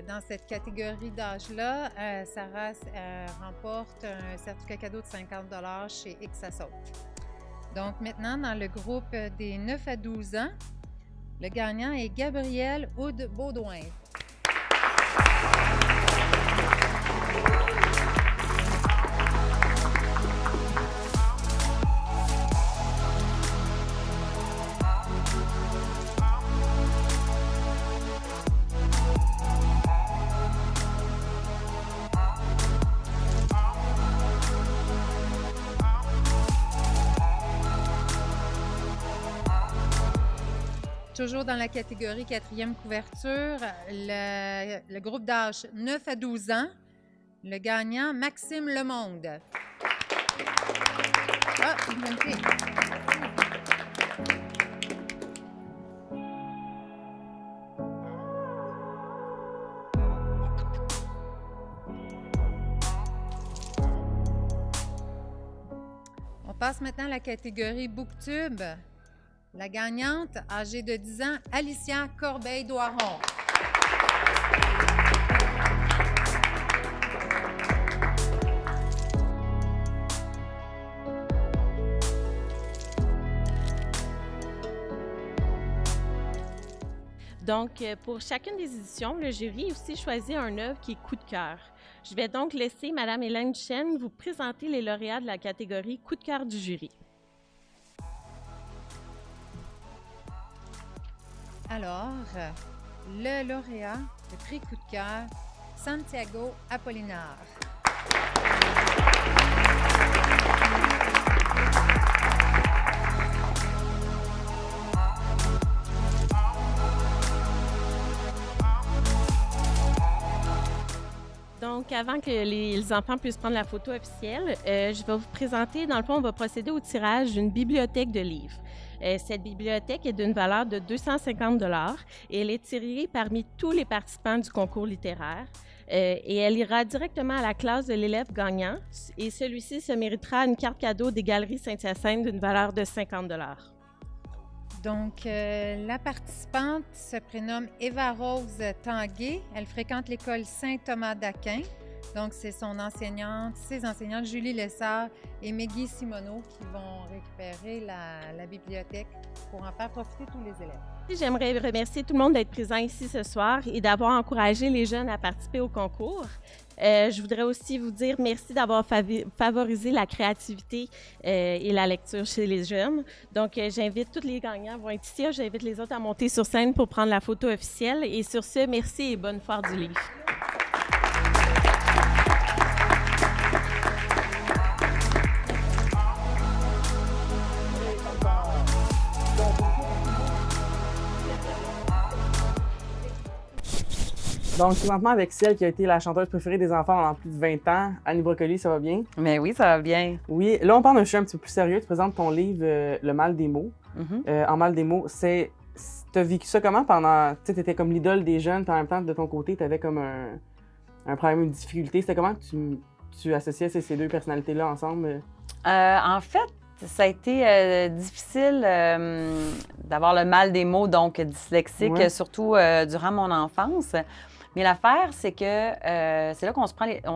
Dans cette catégorie d'âge-là, Sarah remporte un certificat cadeau de 50 $ chez Ixasote. Donc maintenant, dans le groupe des 9 à 12 ans, le gagnant est Gabriel Houde-Baudouin. Toujours dans la catégorie 4e couverture, le groupe d'âge 9 à 12 ans, le gagnant Maxime Lemonde. Ah, c'est une bonne fille. On passe maintenant à la catégorie BookTube. La gagnante, âgée de 10 ans, Alicia Corbeil-Doiron. Donc, pour chacune des éditions, le jury a aussi choisi un œuvre qui est coup de cœur. Je vais donc laisser Mme Hélène Duchesne vous présenter les lauréats de la catégorie coup de cœur du jury. Alors, le lauréat, le prix coup de cœur, Santiago Apolinar. Donc, avant que les enfants puissent prendre la photo officielle, je vais vous présenter, dans le fond, on va procéder au tirage d'une bibliothèque de livres. Cette bibliothèque est d'une valeur de 250 $ et elle est tirée parmi tous les participants du concours littéraire. Et elle ira directement à la classe de l'élève gagnant et celui-ci se méritera une carte cadeau des Galeries Saint-Hyacinthe d'une valeur de 50 $. Donc, la participante se prénomme Eva-Rose Tanguay. Elle fréquente l'école Saint-Thomas d'Aquin. Donc, c'est ses enseignantes Julie Lessard et Meggy Simoneau qui vont récupérer la bibliothèque pour en faire profiter tous les élèves. J'aimerais remercier tout le monde d'être présent ici ce soir et d'avoir encouragé les jeunes à participer au concours. Je voudrais aussi vous dire merci d'avoir favorisé la créativité et la lecture chez les jeunes. Donc, j'invite tous les gagnants à vont être ici. J'invite les autres à monter sur scène pour prendre la photo officielle. Et sur ce, merci et bonne foire du livre. Donc, présentement, avec celle qui a été la chanteuse préférée des enfants pendant plus de 20 ans, Annie Brocoli, ça va bien? Mais oui, ça va bien. Oui. Là, on parle d'un sujet un petit peu plus sérieux. Tu présentes ton livre Le mal des mots. En mal des mots, t'as vécu ça comment pendant... Tu sais, t'étais comme l'idole des jeunes, puis en même temps, de ton côté, t'avais comme un problème, une difficulté. C'était comment que tu associais ces deux personnalités-là ensemble? En fait, ça a été difficile d'avoir le mal des mots, donc dyslexique, surtout durant mon enfance. Mais l'affaire, c'est que c'est là qu'on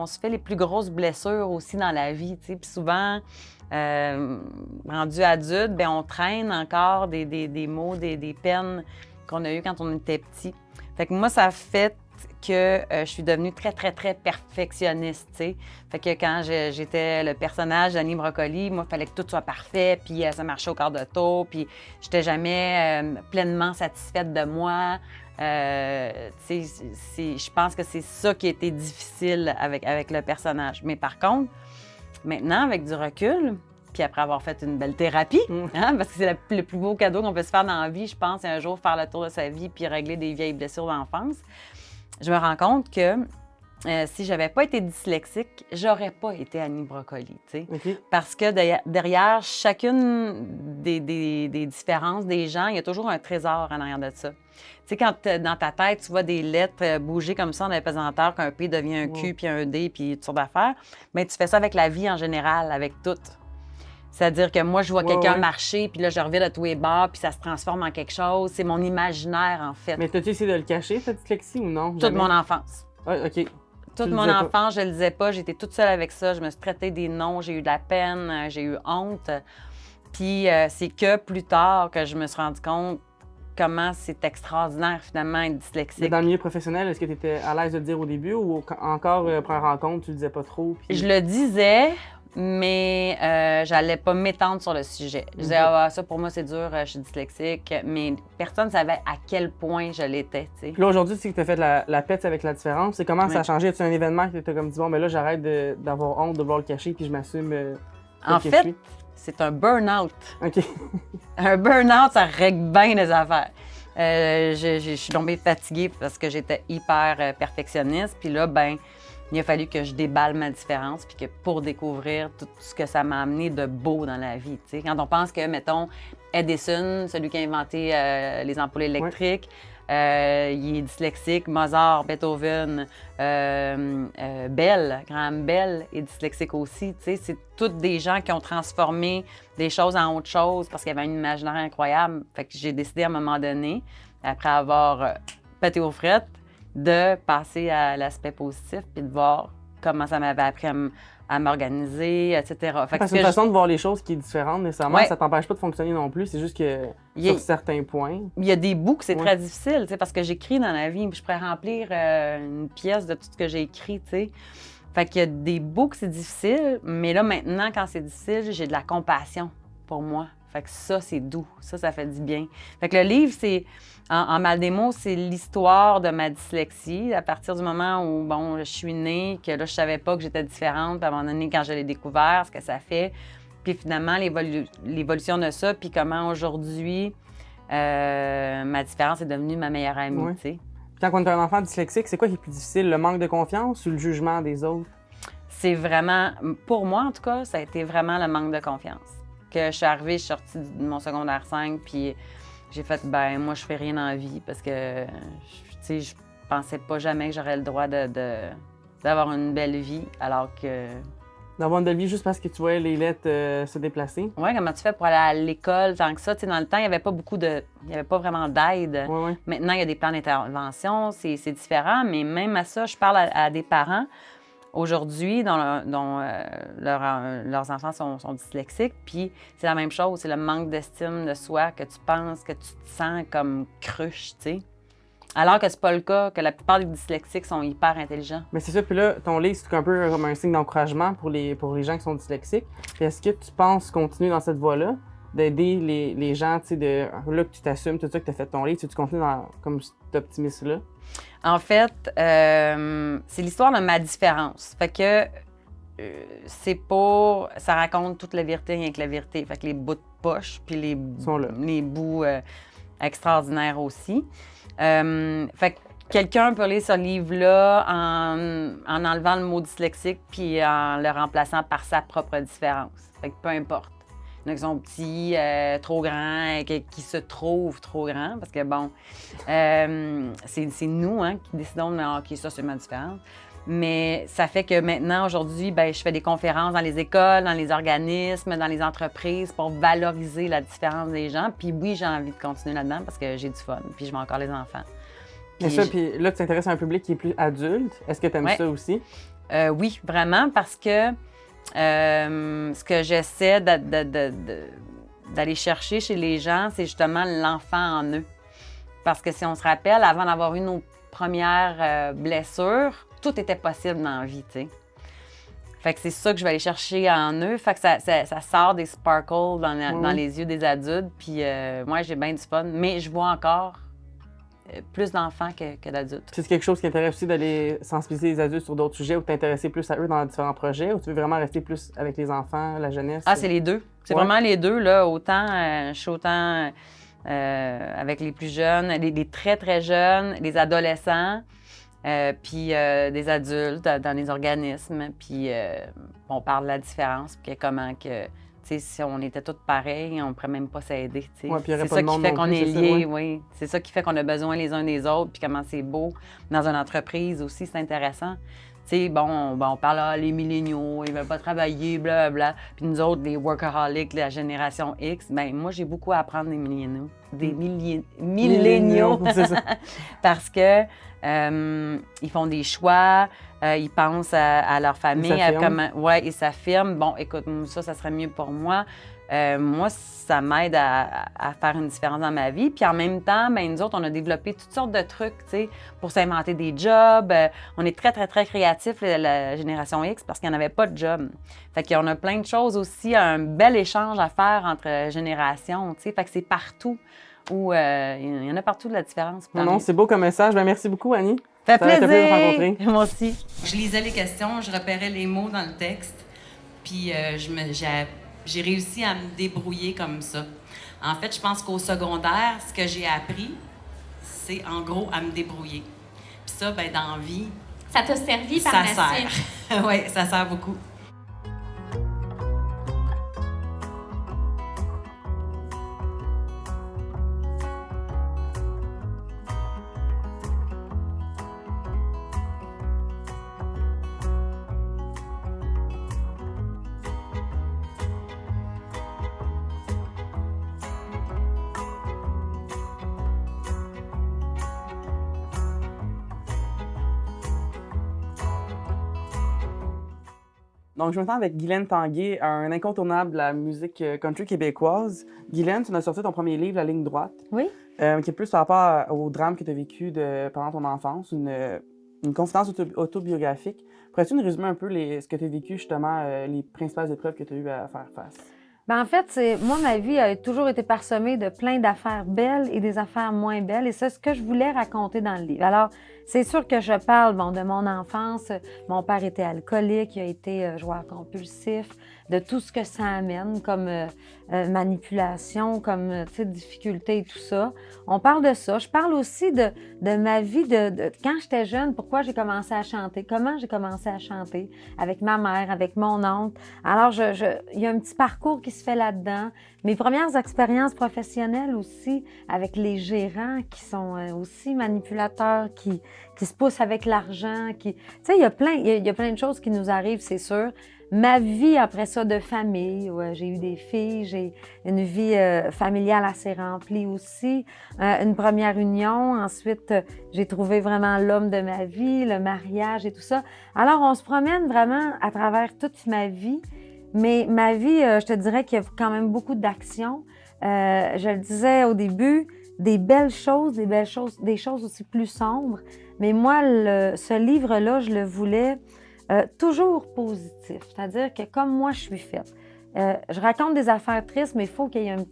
se fait les plus grosses blessures aussi dans la vie, tu sais. Puis souvent, rendu adulte, bien, on traîne encore des mots, des peines qu'on a eues quand on était petit. Fait que moi, ça a fait que je suis devenue très, très, très perfectionniste, tu sais. Fait que quand j'étais le personnage d'Annie Brocoli, moi, il fallait que tout soit parfait, puis ça marchait au quart de tour, puis j'étais jamais pleinement satisfaite de moi. Je pense que c'est ça qui a été difficile avec le personnage. Mais par contre, maintenant, avec du recul, puis après avoir fait une belle thérapie, parce que c'est le plus beau cadeau qu'on peut se faire dans la vie, je pense, c'est un jour faire le tour de sa vie puis régler des vieilles blessures d'enfance. Je me rends compte que si j'avais pas été dyslexique, j'aurais pas été Annie Brocoli, tu sais. Parce que derrière chacune des différences des gens, il y a toujours un trésor en arrière de ça. Tu sais, quand dans ta tête, tu vois des lettres bouger comme ça en apesanteur, qu'un P devient un Q, puis un D, puis toutes sortes d'affaires, mais tu fais ça avec la vie en général, avec tout. C'est-à-dire que moi, je vois quelqu'un marcher, puis là, je reviens de tous les bords, puis ça se transforme en quelque chose. C'est mon imaginaire, en fait. Mais t'as-tu essayé de le cacher, ta dyslexie, ou non? Toute mon enfance. OK. Toute mon enfance, je le disais pas. J'étais toute seule avec ça. Je me suis traité des noms. J'ai eu de la peine. J'ai eu honte. Puis c'est que plus tard que je me suis rendu compte comment c'est extraordinaire, finalement, être dyslexique. Mais dans le milieu professionnel, est-ce que tu étais à l'aise de le dire au début ou encore, première rencontre, tu le disais pas trop? Puis... Je le disais, mais j'allais pas m'étendre sur le sujet. Je disais, ah, ça pour moi c'est dur, je suis dyslexique, mais personne ne savait à quel point je l'étais, tu sais. Puis là, aujourd'hui, tu sais que tu as fait la pète avec la différence. C'est comment ça a changé? As-tu un événement que tu as comme dit, bon, mais là, j'arrête d'avoir honte de vouloir le cacher, puis je m'assume. En fait, c'est un burn-out. OK. Un burn-out, ça règle bien les affaires. Je suis tombée fatiguée parce que j'étais hyper perfectionniste, puis là, ben il a fallu que je déballe ma différence puis que pour découvrir tout ce que ça m'a amené de beau dans la vie. T'sais. Quand on pense que, mettons, Edison, celui qui a inventé les ampoules électriques, il est dyslexique, Mozart, Beethoven, Bell, Graham Bell est dyslexique aussi. T'sais. C'est toutes des gens qui ont transformé des choses en autre chose parce qu'il y avait un imaginaire incroyable. Fait que j'ai décidé à un moment donné, après avoir pété aux frettes, de passer à l'aspect positif puis de voir comment ça m'avait appris à m'organiser, etc. C'est une façon de voir les choses qui est différente, nécessairement. Ça t'empêche pas de fonctionner non plus, c'est juste que sur certains points... Il y a des bouts que c'est très difficile, parce que j'écris dans la vie, puis je pourrais remplir une pièce de tout ce que j'ai écrit, tu sais. Fait qu'il y a des bouts que c'est difficile, mais là, maintenant, quand c'est difficile, j'ai de la compassion pour moi. Fait que ça, c'est doux. Ça fait du bien. Fait que le livre, c'est, en mal des mots, c'est l'histoire de ma dyslexie. À partir du moment où, bon, je suis née, que là, je savais pas que j'étais différente, puis à un moment donné, quand je l'ai découvert, ce que ça fait, puis finalement, l'évolution de ça, puis comment aujourd'hui, ma différence est devenue ma meilleure amie, Ouais. tu sais. Quand on est un enfant dyslexique, c'est quoi qui est plus difficile, le manque de confiance ou le jugement des autres? C'est vraiment, pour moi en tout cas, ça a été vraiment le manque de confiance. Que je suis arrivée, je suis sortie de mon secondaire 5, puis j'ai fait, ben moi, je fais rien dans la vie parce que, tu sais, je pensais pas jamais que j'aurais le droit d'avoir une belle vie, alors que... D'avoir une belle vie juste parce que tu vois les lettres se déplacer? Oui, comment tu fais pour aller à l'école tant que ça? Tu sais, dans le temps, il n'y avait pas il y avait pas vraiment d'aide. Ouais. Maintenant, il y a des plans d'intervention, c'est différent, mais même à ça, je parle à des parents aujourd'hui dont leurs enfants sont dyslexiques, puis c'est la même chose, c'est le manque d'estime de soi, que tu penses, que tu te sens comme cruche, tu sais. Alors que c'est pas le cas, que la plupart des dyslexiques sont hyper intelligents. Mais c'est ça, puis là, ton livre, c'est un peu comme un signe d'encouragement pour les gens qui sont dyslexiques. Puis est-ce que tu penses continuer dans cette voie-là, d'aider les gens, tu sais, là que tu t'assumes, tout ça, que tu as fait ton livre, tu continues comme cet optimisme-là? En fait, c'est l'histoire de ma différence. Fait que ça raconte toute la vérité avec la vérité. Fait que les bouts de poche, puis les bouts extraordinaires aussi. Fait que quelqu'un peut lire ce livre-là en enlevant le mot dyslexique puis en le remplaçant par sa propre différence. Fait que peu importe. Il y en a qui sont petits, trop grands, qui se trouvent trop grands, parce que bon, c'est nous qui décidons de « OK, ça, c'est ma différence ». Mais ça fait que maintenant, aujourd'hui, ben, je fais des conférences dans les écoles, dans les organismes, dans les entreprises pour valoriser la différence des gens. Puis oui, j'ai envie de continuer là-dedans parce que j'ai du fun, puis je vois encore les enfants. Puis puis là, tu t'intéresses à un public qui est plus adulte. Est-ce que tu aimes ça aussi? Oui, vraiment, parce que ce que j'essaie d'aller chercher chez les gens, c'est justement l'enfant en eux. Parce que si on se rappelle, avant d'avoir eu nos premières blessures, tout était possible dans la vie, tu sais. Fait que c'est ça que je vais aller chercher en eux. Fait que ça sort des sparkles dans les yeux des adultes. Puis moi, j'ai bien du fun. Mais je vois encore plus d'enfants que d'adultes. C'est quelque chose qui intéresse aussi d'aller sensibiliser les adultes sur d'autres sujets ou t'intéresser plus à eux dans différents projets, ou tu veux vraiment rester plus avec les enfants, la jeunesse? Ah, c'est les deux. C'est vraiment les deux, là. Autant, je suis autant avec les plus jeunes, les très, très jeunes, les adolescents, puis des adultes dans les organismes. Puis on parle de la différence, puis comment que... T'sais, si on était tous pareils, on ne pourrait même pas s'aider. Ouais, c'est ça qui fait qu'on est liés, oui. C'est ça qui fait qu'on a besoin les uns des autres, puis comment c'est beau. Dans une entreprise aussi, c'est intéressant. Bon, on parle, les milléniaux, ils ne veulent pas travailler, blablabla. Puis nous autres, les workaholics, la génération X, bien, moi, j'ai beaucoup à apprendre des milléniaux. Milléniaux. C'est ça. Parce que ils font des choix, ils pensent à leur famille, ils s'affirment. Bon, écoute, ça serait mieux pour moi. Moi, ça m'aide à faire une différence dans ma vie. Puis en même temps, bien, nous autres, on a développé toutes sortes de trucs, tu sais, pour s'inventer des jobs. On est très, très, très créatifs, la génération X, parce qu'il n'y en avait pas de job. Fait qu'on a plein de choses aussi, un bel échange à faire entre générations, tu sais. Fait que c'est partout où il y en a partout de la différence. Non, c'est beau comme message. Ben, merci beaucoup, Annie. Ça fait plaisir de te rencontrer. Moi aussi. Je lisais les questions, je repérais les mots dans le texte, puis j'ai réussi à me débrouiller comme ça. En fait, je pense qu'au secondaire, ce que j'ai appris, c'est en gros à me débrouiller. Puis ça, ben dans la vie... Ça t'a servi par la suite? Oui, ça sert beaucoup. Donc, je m'entends avec Guylaine Tanguay, un incontournable de la musique country québécoise. Guylaine, tu as sorti ton premier livre, La ligne droite. Oui. Qui est plus par rapport au drame que tu as vécu pendant ton enfance, une confidence autobiographique. Pourrais-tu nous résumer un peu ce que tu as vécu, justement, les principales épreuves que tu as eues à faire face? Ben, en fait, moi, ma vie a toujours été parsemée de plein d'affaires belles et des affaires moins belles. Et c'est ce que je voulais raconter dans le livre. Alors, c'est sûr que je parle de mon enfance. Mon père était alcoolique, il a été joueur compulsif, de tout ce que ça amène comme manipulation, comme difficulté et tout ça. On parle de ça. Je parle aussi de ma vie de quand j'étais jeune, pourquoi j'ai commencé à chanter, comment j'ai commencé à chanter avec ma mère, avec mon oncle. Alors, il y a un petit parcours qui se fait là-dedans. Mes premières expériences professionnelles aussi avec les gérants qui sont aussi manipulateurs, qui se poussent avec l'argent. Tu sais, il y a plein de choses qui nous arrivent, c'est sûr. Ma vie après ça de famille, j'ai eu des filles, j'ai une vie familiale assez remplie aussi, une première union, ensuite j'ai trouvé vraiment l'homme de ma vie, le mariage et tout ça. Alors on se promène vraiment à travers toute ma vie, mais ma vie, je te dirais qu'il y a quand même beaucoup d'actions. Je le disais au début, des belles choses, des choses aussi plus sombres, mais moi, ce livre-là, je le voulais toujours positif, c'est-à-dire que comme moi je suis faite, je raconte des affaires tristes, mais il faut qu'il y ait une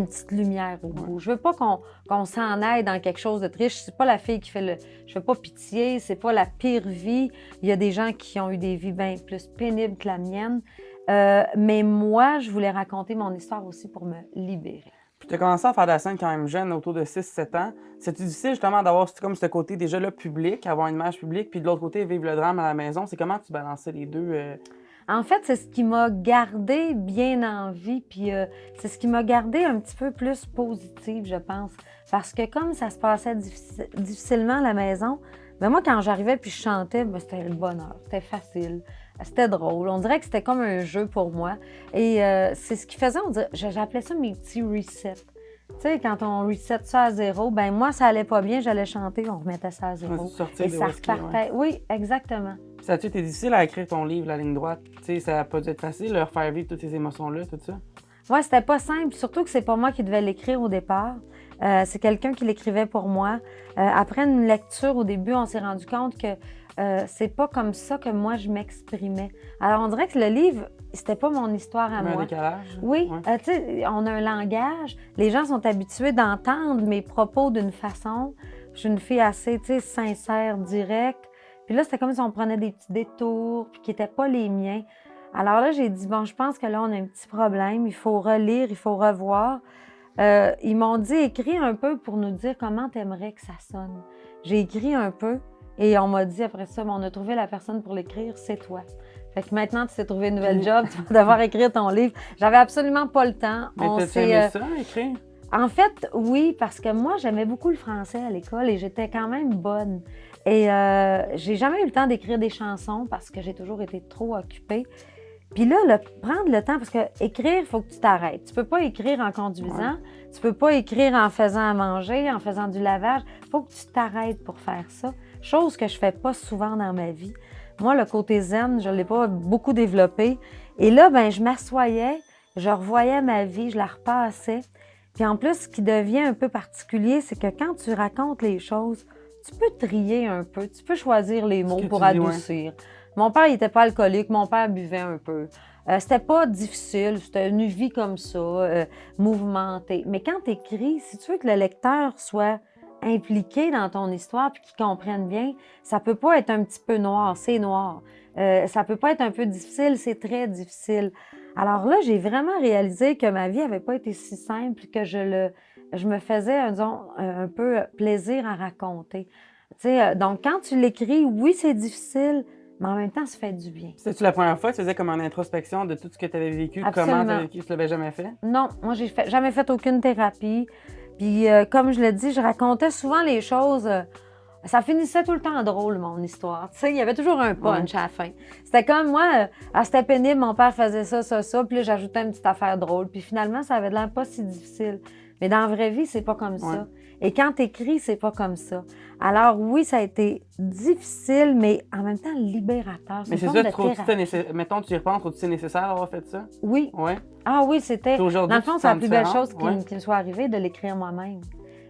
petite lumière au bout. Je veux pas qu'on s'en aille dans quelque chose de triste. Je suis pas la fille qui fait je fais pas pitié, c'est pas la pire vie. Il y a des gens qui ont eu des vies bien plus pénibles que la mienne, mais moi, je voulais raconter mon histoire aussi pour me libérer. Puis tu as commencé à faire de la scène quand même jeune, autour de 6-7 ans. C'est difficile justement d'avoir comme ce côté déjà là public, avoir une image publique, puis de l'autre côté, vivre le drame à la maison. C'est comment tu balançais les deux? En fait, c'est ce qui m'a gardée bien en vie, puis c'est ce qui m'a gardée un petit peu plus positive, je pense. Parce que comme ça se passait difficilement à la maison, mais moi, quand j'arrivais puis je chantais, c'était le bonheur, c'était facile. C'était drôle. On dirait que c'était comme un jeu pour moi. Et c'est ce qui faisait, j'appelais ça mes petits resets. Tu sais, quand on reset ça à zéro, ben moi, ça allait pas bien, j'allais chanter, on remettait ça à zéro. Et ça repartait. Oui, exactement. Ça a-tu été difficile à écrire ton livre, La ligne droite? Tu sais, ça n'a pas dû être facile, leur faire vivre toutes ces émotions-là, tout ça? Oui, c'était pas simple. Surtout que c'est pas moi qui devais l'écrire au départ. C'est quelqu'un qui l'écrivait pour moi. Après une lecture, au début, on s'est rendu compte que c'est pas comme ça que moi je m'exprimais. Alors on dirait que le livre, c'était pas mon histoire à moi. Un décalage? Oui, ouais. Tu sais, on a un langage. Les gens sont habitués d'entendre mes propos d'une façon. Je suis une fille assez, tu sais, sincère, directe. Puis là, c'était comme si on prenait des petits détours, puis qui n'étaient pas les miens. Alors là, j'ai dit, bon, je pense que là, on a un petit problème. Il faut relire, il faut revoir. Ils m'ont dit, écris un peu pour nous dire comment tu aimerais que ça sonne. J'ai écrit un peu. Et on m'a dit après ça, on a trouvé la personne pour l'écrire, c'est toi. Fait que maintenant, tu t'es trouvé une nouvelle job, tu vas devoir écrire ton livre. J'avais absolument pas le temps. Mais t'as aimé ça, écrire? En fait, oui, parce que moi, j'aimais beaucoup le français à l'école et j'étais quand même bonne. Et j'ai jamais eu le temps d'écrire des chansons parce que j'ai toujours été trop occupée. Puis là, prendre le temps, parce que écrire, il faut que tu t'arrêtes. Tu peux pas écrire en conduisant, tu peux pas écrire en faisant à manger, en faisant du lavage. Il faut que tu t'arrêtes pour faire ça. Chose que je fais pas souvent dans ma vie. Moi, le côté zen, je l'ai pas beaucoup développé. Et là, ben, je m'assoyais, je revoyais ma vie, je la repassais. Puis en plus, ce qui devient un peu particulier, c'est que quand tu racontes les choses, tu peux trier un peu, tu peux choisir les mots pour adoucir. Ouais. Mon père, il n'était pas alcoolique, mon père buvait un peu. C'était pas difficile, c'était une vie comme ça, mouvementée. Mais quand tu écris, si tu veux que le lecteur soit impliqué dans ton histoire puis qu'il comprenne bien, ça peut pas être un petit peu noir, c'est noir. Ça peut pas être un peu difficile, c'est très difficile. Alors là, j'ai vraiment réalisé que ma vie n'avait pas été si simple, que je me faisais, disons, un peu plaisir à raconter. Donc, quand tu l'écris, oui, c'est difficile, mais en même temps, ça fait du bien. C'était-tu la première fois que tu faisais comme une introspection de tout ce que tu avais vécu? Absolument. Comment tu avais vécu? Tu l'avais jamais fait? Non, moi, j'ai jamais fait aucune thérapie. Puis, comme je l'ai dit, je racontais souvent les choses. Ça finissait tout le temps drôle, mon histoire. Tu sais, il y avait toujours un punch à la fin. C'était comme moi, c'était pénible, mon père faisait ça, puis là, j'ajoutais une petite affaire drôle. Puis finalement, ça avait l'air pas si difficile. Mais dans la vraie vie, c'est pas comme ça. Et quand t'écris, c'est pas comme ça. Alors oui, ça a été difficile, mais en même temps libérateur. Mais c'est ça, mettons, tu y repenses, trouves-tu c'est nécessaire d'avoir fait ça? Oui. Ouais. Ah oui, c'était... Dans le fond, c'est la plus belle chose qui me soit arrivée, de l'écrire moi-même.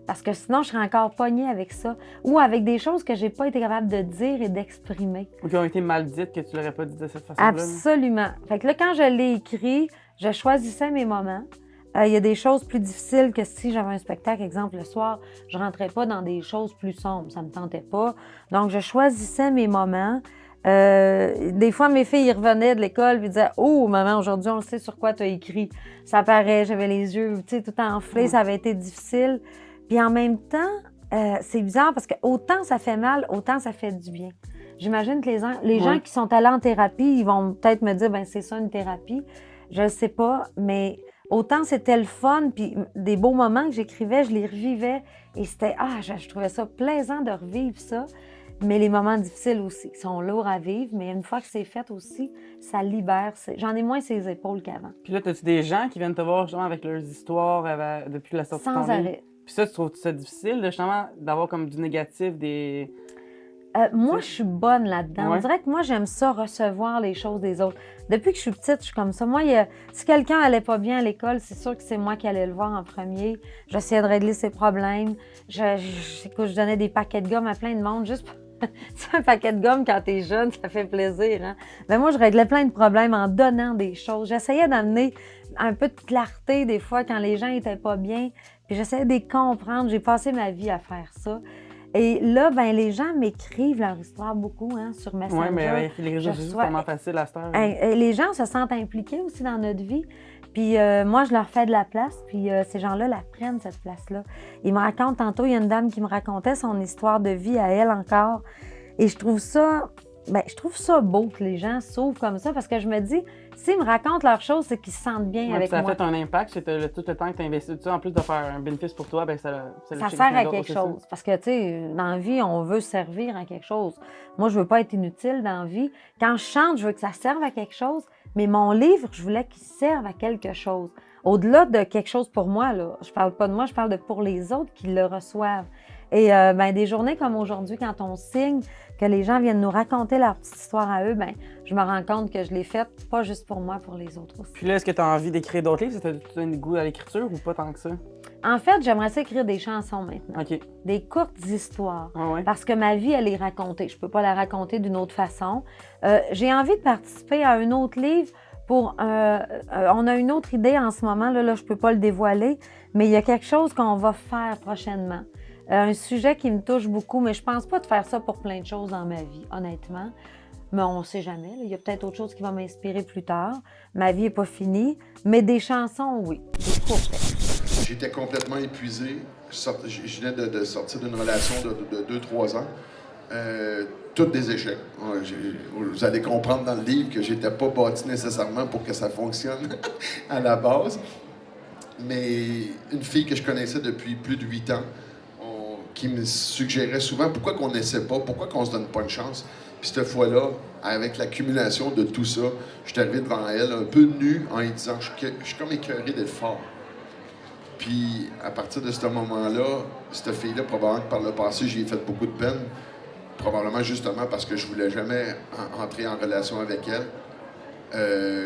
Parce que sinon, je serais encore pognée avec ça. Ou avec des choses que j'ai pas été capable de dire et d'exprimer. Ou qui ont été mal dites, que tu l'aurais pas dit de cette façon-là. Absolument. Fait que là, quand je l'ai écrit, je choisissais mes moments. Il y a des choses plus difficiles que si j'avais un spectacle, exemple, le soir, je rentrais pas dans des choses plus sombres. Ça me tentait pas. Donc, je choisissais mes moments. Des fois, mes filles ils revenaient de l'école et disaient « Oh, maman, aujourd'hui, on sait sur quoi tu as écrit. » Ça paraît, j'avais les yeux tout enflés, ça avait été difficile. Puis en même temps, c'est bizarre parce que autant ça fait mal, autant ça fait du bien. J'imagine que les gens qui sont allés en thérapie, ils vont peut-être me dire « Ben c'est ça une thérapie. » Je ne sais pas, mais autant c'était le fun, puis des beaux moments que j'écrivais, je les revivais et c'était je trouvais ça plaisant de revivre ça. Mais les moments difficiles aussi sont lourds à vivre, mais une fois que c'est fait aussi, ça libère. J'en ai moins ses épaules qu'avant. Puis là, as-tu des gens qui viennent te voir justement avec leurs histoires depuis la sortie de ton livre? Sans arrêt. Puis ça, tu trouves ça difficile, justement, d'avoir comme du négatif, des... Moi, je suis bonne là-dedans. Ouais. On dirait que moi, j'aime ça, recevoir les choses des autres. Depuis que je suis petite, je suis comme ça. Moi, si quelqu'un allait pas bien à l'école, c'est sûr que c'est moi qui allais le voir en premier. J'essayais de régler ses problèmes. Je donnais des paquets de gomme à plein de monde juste pour... C'est un paquet de gomme quand t'es jeune, ça fait plaisir. Hein? Mais moi, je réglais plein de problèmes en donnant des choses. J'essayais d'amener un peu de clarté des fois quand les gens étaient pas bien. Puis j'essayais de les comprendre. J'ai passé ma vie à faire ça. Et là, ben les gens m'écrivent leur histoire beaucoup sur Messenger. Oui, mais les réseaux sociaux, c'est tellement facile à cette heure. Les gens se sentent impliqués aussi dans notre vie. Puis moi, je leur fais de la place, puis ces gens-là la prennent, cette place-là. Ils me racontent, tantôt, il y a une dame qui me racontait son histoire de vie à elle encore. Et je trouve ça beau que les gens s'ouvrent comme ça, parce que je me dis, s'ils me racontent leurs choses, c'est qu'ils se sentent bien avec moi. Ça a fait un impact, c'est tout le temps que tu as investi dessus. En plus de faire un bénéfice pour toi, ben ça sert à quelque chose. Parce que, tu sais, dans la vie, on veut servir à quelque chose. Moi, je veux pas être inutile dans la vie. Quand je chante, je veux que ça serve à quelque chose. Mais mon livre, je voulais qu'il serve à quelque chose. Au-delà de quelque chose pour moi, là, je parle pas de moi, je parle de pour les autres qui le reçoivent. Et des journées comme aujourd'hui, quand on signe, que les gens viennent nous raconter leur petite histoire à eux, je me rends compte que je l'ai faite pas juste pour moi, pour les autres aussi. Puis là, est-ce que tu as envie d'écrire d'autres livres? Tu as un goût à l'écriture ou pas tant que ça? En fait, j'aimerais ça écrire des chansons maintenant. OK. Des courtes histoires. Ouais. Parce que ma vie, elle est racontée. Je peux pas la raconter d'une autre façon. J'ai envie de participer à un autre livre on a une autre idée en ce moment, là je peux pas le dévoiler, mais il y a quelque chose qu'on va faire prochainement. Un sujet qui me touche beaucoup, mais je pense pas de faire ça pour plein de choses dans ma vie, honnêtement. Mais on sait jamais, là. Il y a peut-être autre chose qui va m'inspirer plus tard. Ma vie est pas finie, mais des chansons, oui, des courtes. J'étais complètement épuisé. Je venais de sortir d'une relation de 2-3 ans. Toutes des échecs. Vous allez comprendre dans le livre que j'étais pas bâti nécessairement pour que ça fonctionne à la base. Mais une fille que je connaissais depuis plus de 8 ans, qui me suggérait souvent pourquoi qu'on n'essaie pas, pourquoi qu'on se donne pas une chance. Puis cette fois-là, avec l'accumulation de tout ça, je suis arrivé devant elle un peu nu en lui disant je suis comme écœuré d'être fort. Puis à partir de ce moment-là, cette fille-là, probablement que par le passé, j'y ai fait beaucoup de peine. Probablement justement parce que je voulais jamais entrer en relation avec elle.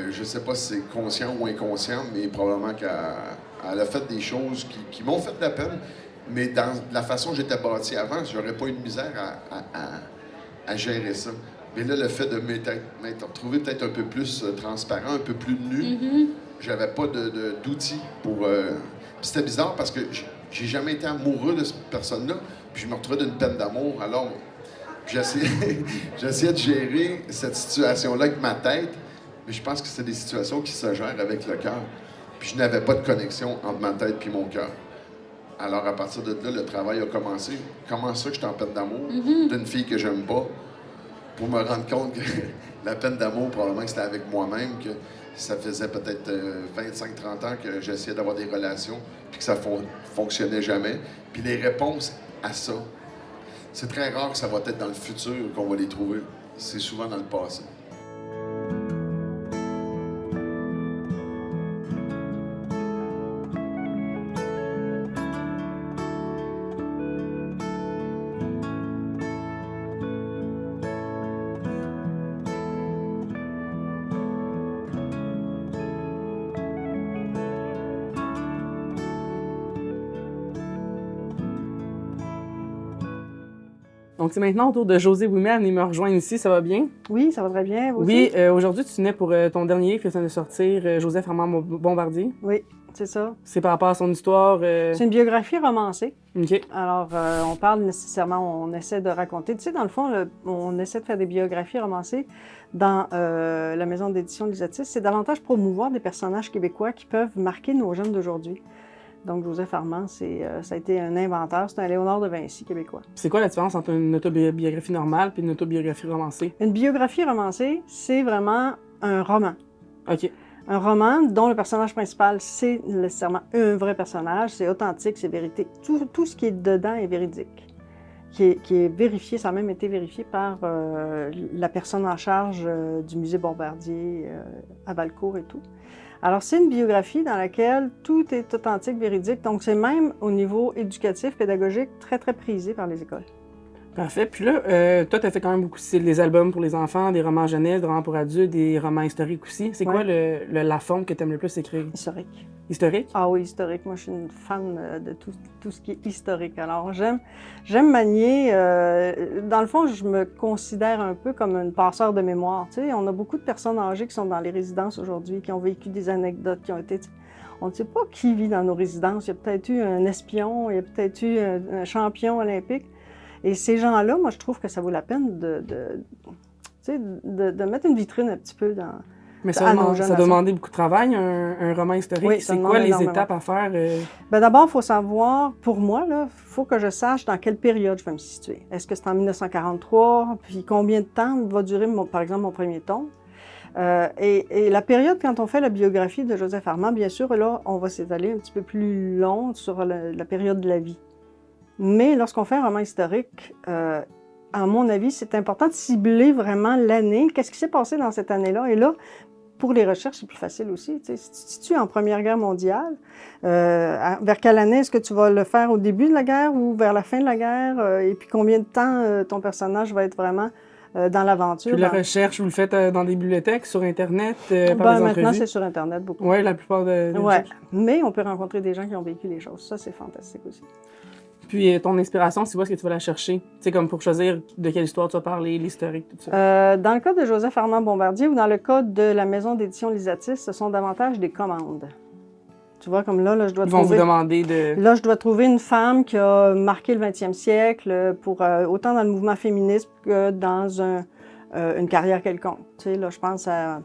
Je sais pas si c'est conscient ou inconscient, mais probablement qu'elle a fait des choses qui m'ont fait de la peine. Mais dans la façon dont j'étais bâti avant, j'aurais pas eu de misère à gérer ça. Mais là, le fait de m'être retrouvé peut-être un peu plus transparent, un peu plus nu, j'avais pas d'outils pour... Puis c'était bizarre parce que j'ai jamais été amoureux de cette personne-là, puis je me retrouvais d'une peine d'amour. Alors, j'essayais de gérer cette situation-là avec ma tête, mais je pense que c'est des situations qui se gèrent avec le cœur. Puis je n'avais pas de connexion entre ma tête et mon cœur. Alors, à partir de là, le travail a commencé. Comment ça que j'étais en peine d'amour d'une fille que j'aime pas, pour me rendre compte que la peine d'amour, probablement que c'était avec moi-même, que ça faisait peut-être 25-30 ans que j'essayais d'avoir des relations, puis que ça fonctionnait jamais. Puis les réponses à ça, c'est très rare que ça va être dans le futur qu'on va les trouver. C'est souvent dans le passé. Donc, c'est maintenant au tour de Josée Ouimet à venir me rejoindre ici. Ça va bien? Oui, ça va très bien. Vous Oui, aussi? aujourd'hui, tu venais pour ton dernier livre qui vient de sortir, Joseph Armand Bombardier. Oui, c'est ça. C'est par rapport à son histoire. C'est une biographie romancée. OK. Alors, on parle nécessairement, on essaie de raconter. Tu sais, dans le fond, on essaie de faire des biographies romancées dans la maison d'édition Lisatis. C'est davantage promouvoir des personnages québécois qui peuvent marquer nos jeunes d'aujourd'hui. Donc, Joseph Armand, ça a été un inventeur. C'est un Léonard de Vinci québécois. C'est quoi la différence entre une autobiographie normale et une autobiographie romancée? Une biographie romancée, c'est vraiment un roman. OK. Un roman dont le personnage principal, c'est nécessairement un vrai personnage, c'est authentique, c'est vérité. Tout ce qui est dedans est véridique, qui est vérifié, ça a même été vérifié par la personne en charge du musée Bombardier à Valcourt et tout. Alors, c'est une biographie dans laquelle tout est authentique, véridique, donc c'est même au niveau éducatif, pédagogique, très, très prisé par les écoles. Parfait. Puis là, toi, tu as fait quand même beaucoup des albums pour les enfants, des romans jeunesse, des romans pour adultes, des romans historiques aussi. C'est quoi la forme que tu aimes le plus écrire? Historique. Historique? Ah oui, historique. Moi, je suis une fan de tout ce qui est historique. Alors, j'aime manier... dans le fond, je me considère un peu comme une passeur de mémoire. Tu sais, on a beaucoup de personnes âgées qui sont dans les résidences aujourd'hui, qui ont vécu des anecdotes, qui ont été... On ne sait pas qui vit dans nos résidences. Il y a peut-être eu un espion, il y a peut-être eu un champion olympique. Et ces gens-là, moi, je trouve que ça vaut la peine de mettre une vitrine un petit peu dans... Mais ça a demandé beaucoup de travail, un roman historique. Oui, c'est quoi les étapes à faire? Bien, d'abord, il faut savoir, pour moi, il faut que je sache dans quelle période je vais me situer. Est-ce que c'est en 1943? Puis combien de temps va durer, par exemple, mon premier tome? Et la période, quand on fait la biographie de Joseph Armand, bien sûr, là, on va s'étaler un petit peu plus long sur la période de la vie. Mais lorsqu'on fait un roman historique, à mon avis, c'est important de cibler vraiment l'année. Qu'est-ce qui s'est passé dans cette année-là? Et là, pour les recherches, c'est plus facile aussi. Tu sais, si tu te situes en Première Guerre mondiale, vers quelle année est-ce que tu vas le faire au début de la guerre ou vers la fin de la guerre? Et puis combien de temps ton personnage va être vraiment dans l'aventure? Puis la recherche, vous le faites dans des bibliothèques, sur Internet, par des entrevues? Maintenant, c'est sur Internet beaucoup. Oui, la plupart des recherches. Mais on peut rencontrer des gens qui ont vécu les choses. Ça, c'est fantastique aussi. Puis ton inspiration, c'est où est-ce que tu vas la chercher? C'est comme pour choisir de quelle histoire tu vas parler, l'historique, tout ça. Dans le cas de Joseph Armand Bombardier ou dans le cas de la maison d'édition Lisatis, ce sont davantage des commandes. Tu vois, comme là je dois Ils vont vous demander de... Là, je dois trouver une femme qui a marqué le 20e siècle, pour, autant dans le mouvement féministe que dans une carrière quelconque. Tu sais, là, je pense à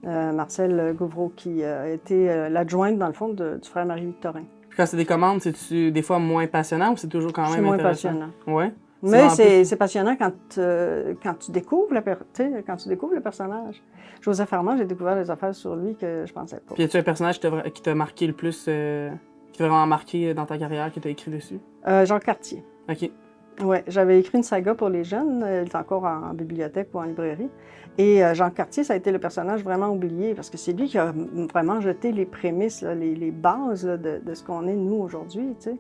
Marcel Gouvreau, qui a été l'adjointe, dans le fond, du frère Marie-Victorin. Quand c'est des commandes, c'est-tu des fois moins passionnant ou c'est toujours quand même intéressant? C'est moins passionnant. Ouais. Mais c'est passionnant quand tu découvres le personnage. Joseph Armand, j'ai découvert des affaires sur lui que je pensais pas. Puis y a-tu un personnage qui t'a marqué le plus, qui t'a vraiment marqué dans ta carrière, que tu as écrit dessus? Jean Cartier. OK. Oui, j'avais écrit une saga pour les jeunes. Elle est encore en bibliothèque ou en librairie. Et Jean Cartier, ça a été le personnage vraiment oublié parce que c'est lui qui a vraiment jeté les prémices, là, les bases là, de ce qu'on est, nous, aujourd'hui. Tu sais.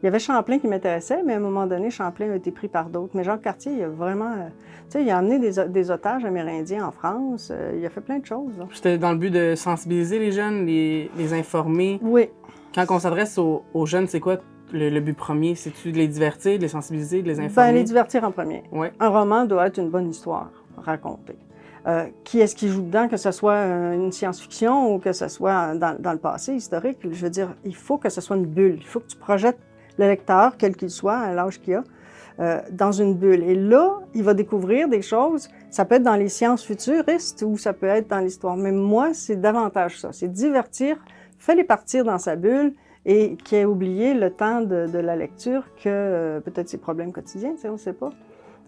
Il y avait Champlain qui m'intéressait, mais à un moment donné, Champlain a été pris par d'autres. Mais Jean Cartier, il a vraiment... tu sais, il a amené des otages amérindiens en France. Il a fait plein de choses. C'était dans le but de sensibiliser les jeunes, les informer. Oui. Quand on s'adresse aux jeunes, c'est quoi le but premier? C'est-tu de les divertir, de les sensibiliser, de les informer? Bien, les divertir en premier. Ouais. Un roman doit être une bonne histoire racontée. Qui est-ce qui joue dedans, que ce soit une science-fiction ou que ce soit dans le passé historique? Je veux dire, il faut que ce soit une bulle. Il faut que tu projettes le lecteur, quel qu'il soit, à l'âge qu'il a, dans une bulle. Et là, il va découvrir des choses. Ça peut être dans les sciences futuristes ou ça peut être dans l'histoire. Mais moi, c'est davantage ça. C'est divertir, fais-les partir dans sa bulle et qui a oublié le temps de la lecture que peut-être ses problèmes quotidiens, on ne sait pas.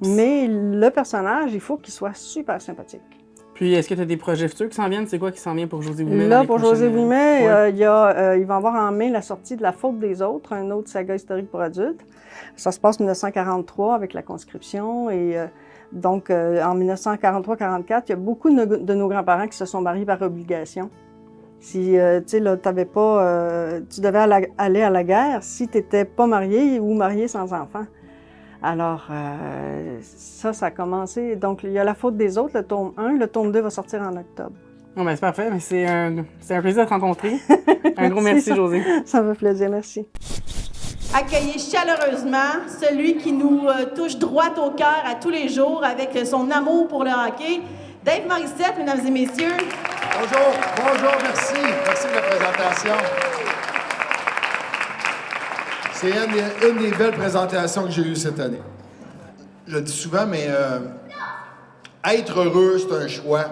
Mais le personnage, il faut qu'il soit super sympathique. Puis, est-ce que tu as des projets futurs qui s'en viennent? C'est quoi qui s'en vient pour Josée Ouimet? Là, pour Josée Ouimet, il va avoir en mai la sortie de La faute des autres, un autre saga historique pour adultes. Ça se passe en 1943 avec la conscription. Et donc, en 1943-44, il y a beaucoup de nos grands-parents qui se sont mariés par obligation. Si, tu sais, là, tu devais aller à la guerre si tu n'étais pas marié ou marié sans enfant. Alors, ça a commencé. Donc, il y a La faute des autres, le tome 1. Le tome 2 va sortir en octobre. Non, ben, c'est parfait. Mais c'est un plaisir de te rencontrer. Un gros merci, Josée. Ça me fait plaisir, merci. accueillez chaleureusement celui qui nous touche droit au cœur à tous les jours avec son amour pour le hockey. Dave Morissette, mesdames et messieurs. Bonjour, merci. Merci de la présentation. C'est une des belles présentations que j'ai eues cette année. Je le dis souvent, mais être heureux, c'est un choix.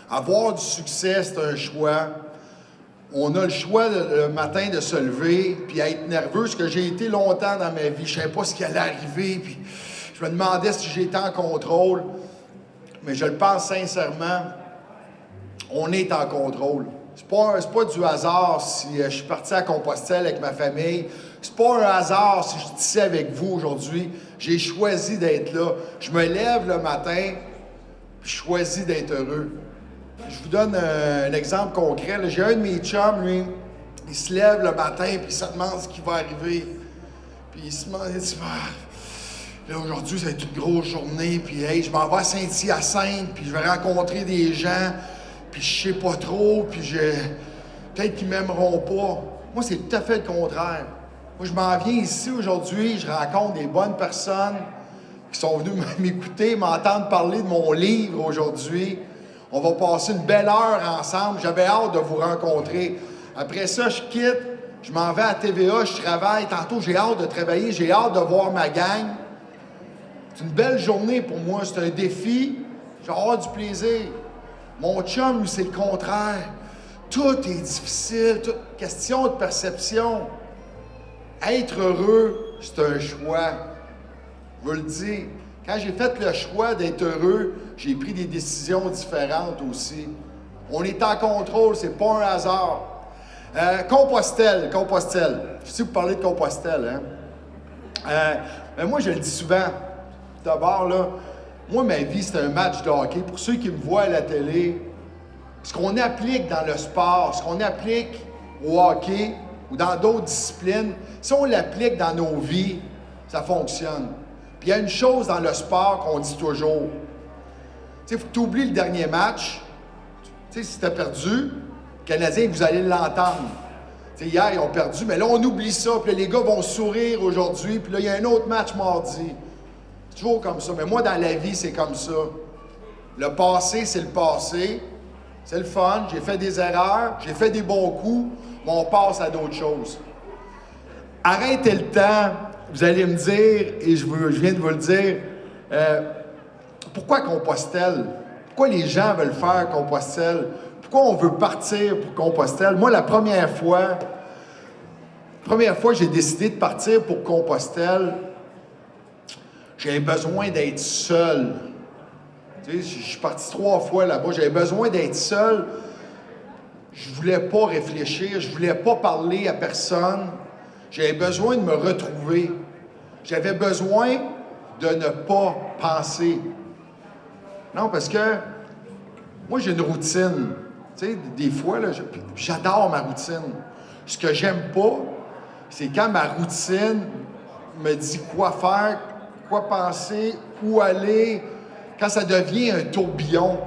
Avoir du succès, c'est un choix. On a le choix le matin de se lever puis être nerveux, ce que j'ai été longtemps dans ma vie. Je ne savais pas ce qui allait arriver, puis je me demandais si j'étais en contrôle. Mais je le pense sincèrement, on est en contrôle. C'est pas du hasard si je suis parti à Compostelle avec ma famille. C'est pas un hasard si je suis ici avec vous aujourd'hui. J'ai choisi d'être là. Je me lève le matin, puis je choisis d'être heureux. Je vous donne un exemple concret. J'ai un de mes chums, lui, il se lève le matin, puis il se demande ce qui va arriver. Puis il se demande, il dit, là, aujourd'hui, ça va être une grosse journée, puis hey, je m'en vais à Saint-Hyacinthe, puis je vais rencontrer des gens, puis je sais pas trop, puis peut-être qu'ils m'aimeront pas. Moi, c'est tout à fait le contraire. Moi, je m'en viens ici aujourd'hui, je rencontre des bonnes personnes qui sont venues m'écouter, m'entendre parler de mon livre aujourd'hui. On va passer une belle heure ensemble. J'avais hâte de vous rencontrer. Après ça, je quitte, je m'en vais à TVA, je travaille. Tantôt, j'ai hâte de travailler, j'ai hâte de voir ma gang. C'est une belle journée pour moi, c'est un défi. Je vais avoir du plaisir. Mon chum, lui, c'est le contraire. Tout est difficile, toute question de perception. Être heureux, c'est un choix. Je vous le dis. Quand j'ai fait le choix d'être heureux, j'ai pris des décisions différentes aussi. On est en contrôle, c'est pas un hasard. Compostelle. Je sais que vous parlez de Compostelle, hein? Mais moi, je le dis souvent. D'abord, là, moi, ma vie, c'est un match de hockey. Pour ceux qui me voient à la télé, ce qu'on applique dans le sport, ce qu'on applique au hockey ou dans d'autres disciplines, si on l'applique dans nos vies, ça fonctionne. Puis il y a une chose dans le sport qu'on dit toujours. Tu sais, il faut que tu oublies le dernier match. Tu sais, si tu as perdu, le Canadien, vous allez l'entendre. Tu sais, hier, ils ont perdu, mais là, on oublie ça. Puis là, les gars vont sourire aujourd'hui. Puis là, il y a un autre match mardi. C'est toujours comme ça. Mais moi, dans la vie, c'est comme ça. Le passé, c'est le passé. C'est le fun. J'ai fait des erreurs. J'ai fait des bons coups. Mais on passe à d'autres choses. Arrêtez le temps. Vous allez me dire, et je viens de vous le dire, pourquoi Compostelle? Pourquoi les gens veulent faire Compostelle? Pourquoi on veut partir pour Compostelle? Moi, la première fois que j'ai décidé de partir pour Compostelle, j'avais besoin d'être seul. Tu sais, je suis parti 3 fois là-bas, j'avais besoin d'être seul. Je voulais pas réfléchir, je voulais pas parler à personne. J'avais besoin de me retrouver. J'avais besoin de ne pas penser. Non, parce que moi, j'ai une routine. Tu sais, des fois, là, j'adore ma routine. Ce que j'aime pas, c'est quand ma routine me dit quoi faire, quoi penser, où aller, quand ça devient un tourbillon.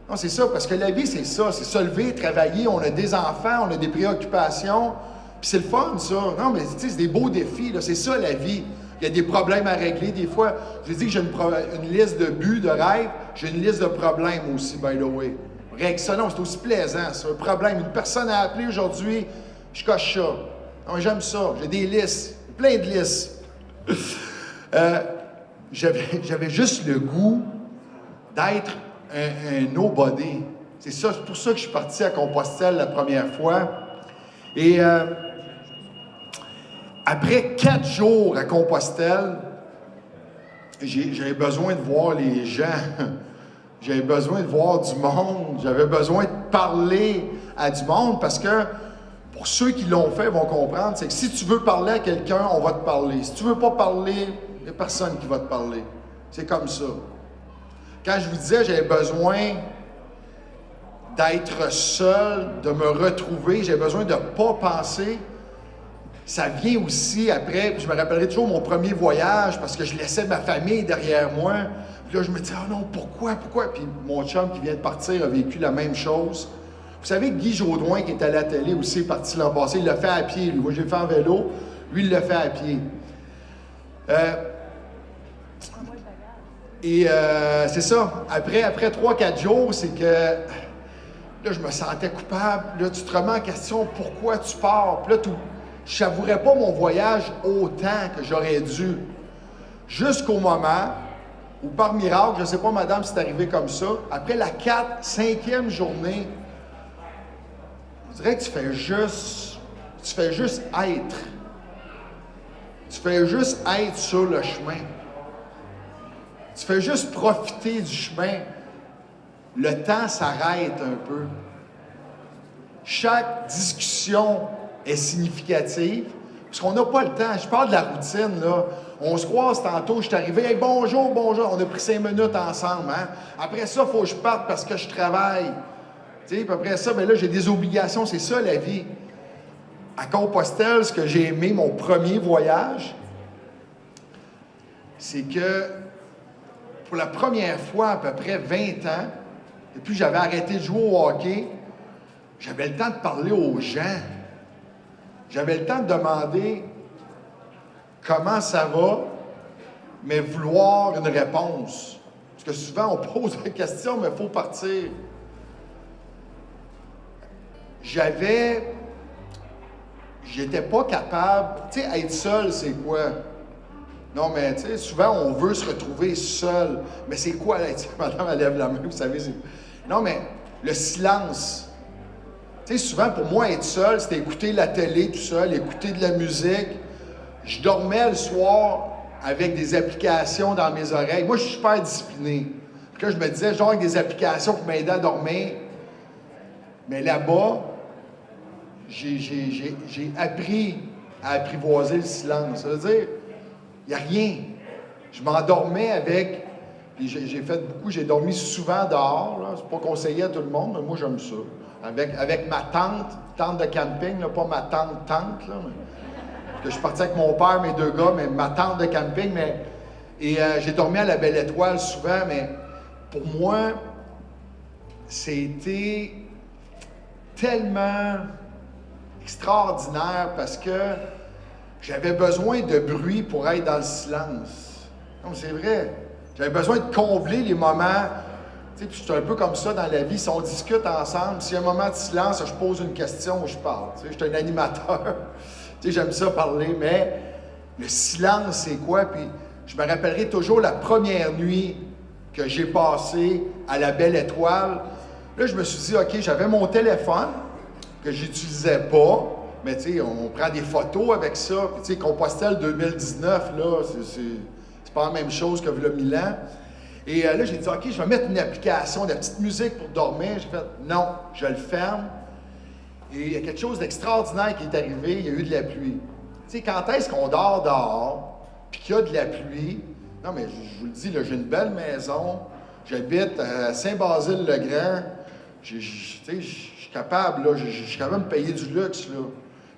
Non, c'est ça, parce que la vie, c'est ça. C'est se lever, travailler, on a des enfants, on a des préoccupations. Puis c'est le fun, ça. Non, mais tu sais, c'est des beaux défis, là. C'est ça, la vie. Il y a des problèmes à régler. Des fois, je dis que j'ai une liste de buts, de rêves. J'ai une liste de problèmes aussi, by the way. Règle ça, non, c'est aussi plaisant, c'est un problème. Une personne a appelé aujourd'hui, je coche ça. Non, j'aime ça. J'ai des listes, plein de listes. J'avais juste le goût d'être un nobody. C'est pour ça que je suis parti à Compostelle la première fois. Et après 4 jours à Compostelle, j'avais besoin de voir les gens. J'avais besoin de voir du monde. J'avais besoin de parler à du monde parce que pour ceux qui l'ont fait vont comprendre, c'est que si tu veux parler à quelqu'un, on va te parler. Si tu veux pas parler, il n'y a personne qui va te parler. C'est comme ça. Quand je vous disais, j'avais besoin d'être seul, de me retrouver, j'avais besoin de ne pas penser. Ça vient aussi après, je me rappellerai toujours mon premier voyage parce que je laissais ma famille derrière moi. Puis là, je me disais, oh non, pourquoi? Puis mon chum qui vient de partir a vécu la même chose. Vous savez que Guy Jodoin, qui est à la télé aussi, est parti l'an passé, il l'a fait à pied. Lui. Moi, j'ai fait en vélo. Lui, il l'a fait à pied. C'est ça. Après 3-4 jours, c'est que là, je me sentais coupable. Là, tu te remets en question pourquoi tu pars. Puis là, je savourais pas mon voyage autant que j'aurais dû. Jusqu'au moment où, par miracle, je ne sais pas, madame, c'est arrivé comme ça, après la 5e journée, on dirait que tu fais juste être. Tu fais juste être sur le chemin. Tu fais juste profiter du chemin. Le temps s'arrête un peu. Chaque discussion est significative, parce qu'on n'a pas le temps. Je parle de la routine, là. On se croise tantôt, je suis arrivé, hey, bonjour, bonjour. On a pris 5 minutes ensemble, hein. Après ça, il faut que je parte parce que je travaille. Tu sais, puis après ça, ben là, j'ai des obligations, c'est ça la vie. À Compostelle, ce que j'ai aimé, mon premier voyage, c'est que pour la première fois à peu près 20 ans, depuis que j'avais arrêté de jouer au hockey, j'avais le temps de parler aux gens. J'avais le temps de demander comment ça va, mais vouloir une réponse. Parce que souvent, on pose la question, mais il faut partir. J'étais pas capable. Tu sais, être seul, c'est quoi? Non, mais tu sais, souvent, on veut se retrouver seul. Mais c'est quoi, là? Madame, elle lève la main, vous savez. Non, mais le silence. Tu sais, souvent, pour moi, être seul, c'était écouter la télé tout seul, écouter de la musique. Je dormais le soir avec des applications dans mes oreilles. Moi, je suis super discipliné. Puis là, je me disais, genre, avec des applications pour m'aider à dormir. Mais là-bas, j'ai appris à apprivoiser le silence. Ça veut dire, il n'y a rien. Je m'endormais avec... Puis j'ai dormi souvent dehors. C'est pas conseillé à tout le monde, mais moi, j'aime ça. Avec ma tente de camping, là, pas ma tente, là, mais, que je suis parti avec mon père, mes 2 gars, mais ma tente de camping, j'ai dormi à la Belle Étoile souvent, mais pour moi, c'était tellement extraordinaire parce que j'avais besoin de bruit pour être dans le silence. Non, c'est vrai. J'avais besoin de combler les moments. Tu sais, puis je suis un peu comme ça dans la vie. Si on discute ensemble, s'il y a un moment de silence, je pose une question ou je parle. Tu sais, je suis un animateur. Tu sais, j'aime ça parler, mais le silence, c'est quoi? Puis je me rappellerai toujours la première nuit que j'ai passée à la Belle Étoile. Là, je me suis dit, OK, j'avais mon téléphone que j'utilisais pas, mais tu sais, on prend des photos avec ça. Puis tu sais, Compostelle 2019, là, c'est pas la même chose que le 1000 ans. Et là, j'ai dit, OK, je vais mettre une application, de la petite musique pour dormir. J'ai fait, non, je le ferme. Et il y a quelque chose d'extraordinaire qui est arrivé, il y a eu de la pluie. Tu sais, quand est-ce qu'on dort dehors, puis qu'il y a de la pluie? Non, mais je vous le dis, là, j'ai une belle maison, j'habite à Saint-Basile-le-Grand, je suis capable, là, je suis capable de me payer du luxe, là.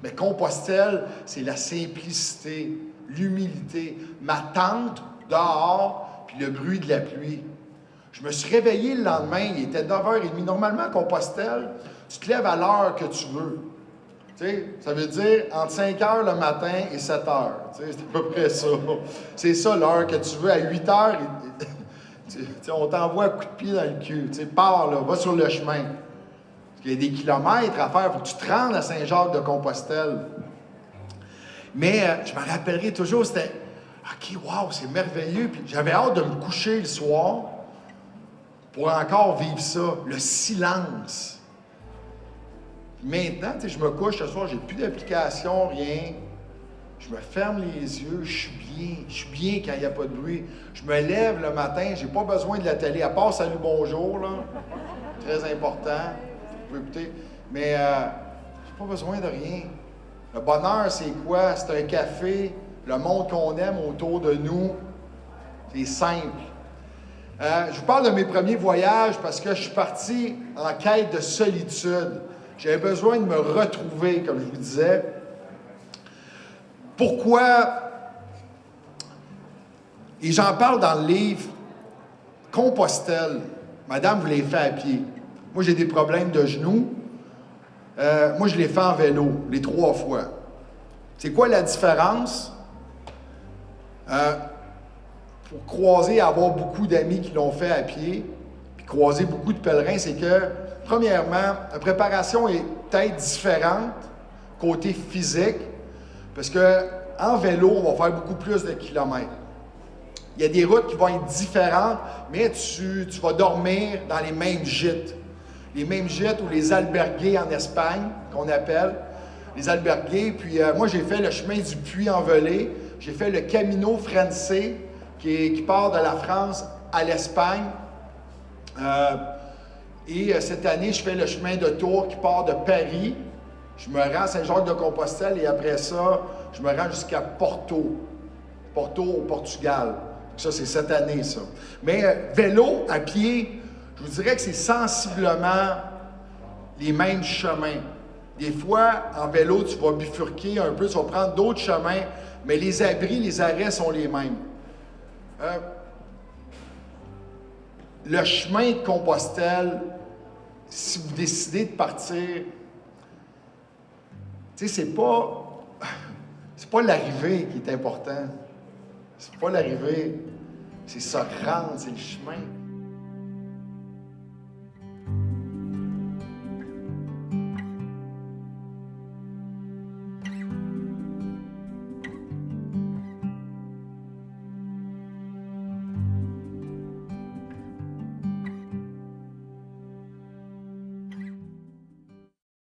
Mais Compostelle, c'est la simplicité, l'humilité. Ma tente dehors, puis le bruit de la pluie. Je me suis réveillé le lendemain, il était 9h30. Normalement, à Compostelle, tu te lèves à l'heure que tu veux. Tu sais, ça veut dire entre 5h le matin et 7h. Tu sais, c'est à peu près ça. C'est ça l'heure que tu veux. À 8h, on t'envoie un coup de pied dans le cul. Tu sais, pars, là, va sur le chemin. Parce qu'il y a des kilomètres à faire. Il faut que tu te rendes à Saint-Jacques-de-Compostelle. Mais je me rappellerai toujours, c'était OK, wow, c'est merveilleux. Puis j'avais hâte de me coucher le soir pour encore vivre ça, le silence. Maintenant, je me couche ce soir, j'ai plus d'application, rien. Je me ferme les yeux, je suis bien quand il n'y a pas de bruit. Je me lève le matin, j'ai pas besoin de la télé, à part Salut Bonjour, là. Très important, vous pouvez écouter. Mais j'ai pas besoin de rien. Le bonheur, c'est quoi? C'est un café, le monde qu'on aime autour de nous. C'est simple. Je vous parle de mes premiers voyages parce que je suis parti en quête de solitude. J'avais besoin de me retrouver, comme je vous disais. Pourquoi? Et j'en parle dans le livre. Compostelle. Madame vous l'avez fait à pied. Moi, j'ai des problèmes de genoux. Moi, je l'ai fait en vélo, les 3 fois. C'est quoi la différence? Pour croiser et avoir beaucoup d'amis qui l'ont fait à pied, puis croiser beaucoup de pèlerins, c'est que, premièrement, la préparation est peut-être différente côté physique, parce qu'en vélo, on va faire beaucoup plus de kilomètres. Il y a des routes qui vont être différentes, mais tu vas dormir dans les mêmes gîtes. Les mêmes gîtes ou les albergues en Espagne, qu'on appelle les albergues. Puis moi, j'ai fait le chemin du Puy-en-Velay. J'ai fait le Camino Francés, qui part de la France à l'Espagne. Et cette année, je fais le chemin de Tours qui part de Paris. Je me rends à Saint-Jacques-de-Compostelle et après ça, je me rends jusqu'à Porto. Porto au Portugal. Ça, c'est cette année, ça. Mais vélo, à pied, je vous dirais que c'est sensiblement les mêmes chemins. Des fois, en vélo, tu vas bifurquer un peu, tu vas prendre d'autres chemins, mais les abris, les arrêts sont les mêmes. Le chemin de Compostelle, si vous décidez de partir, tu sais, c'est pas l'arrivée qui est important. C'est pas l'arrivée, c'est ça, rendre, c'est le chemin.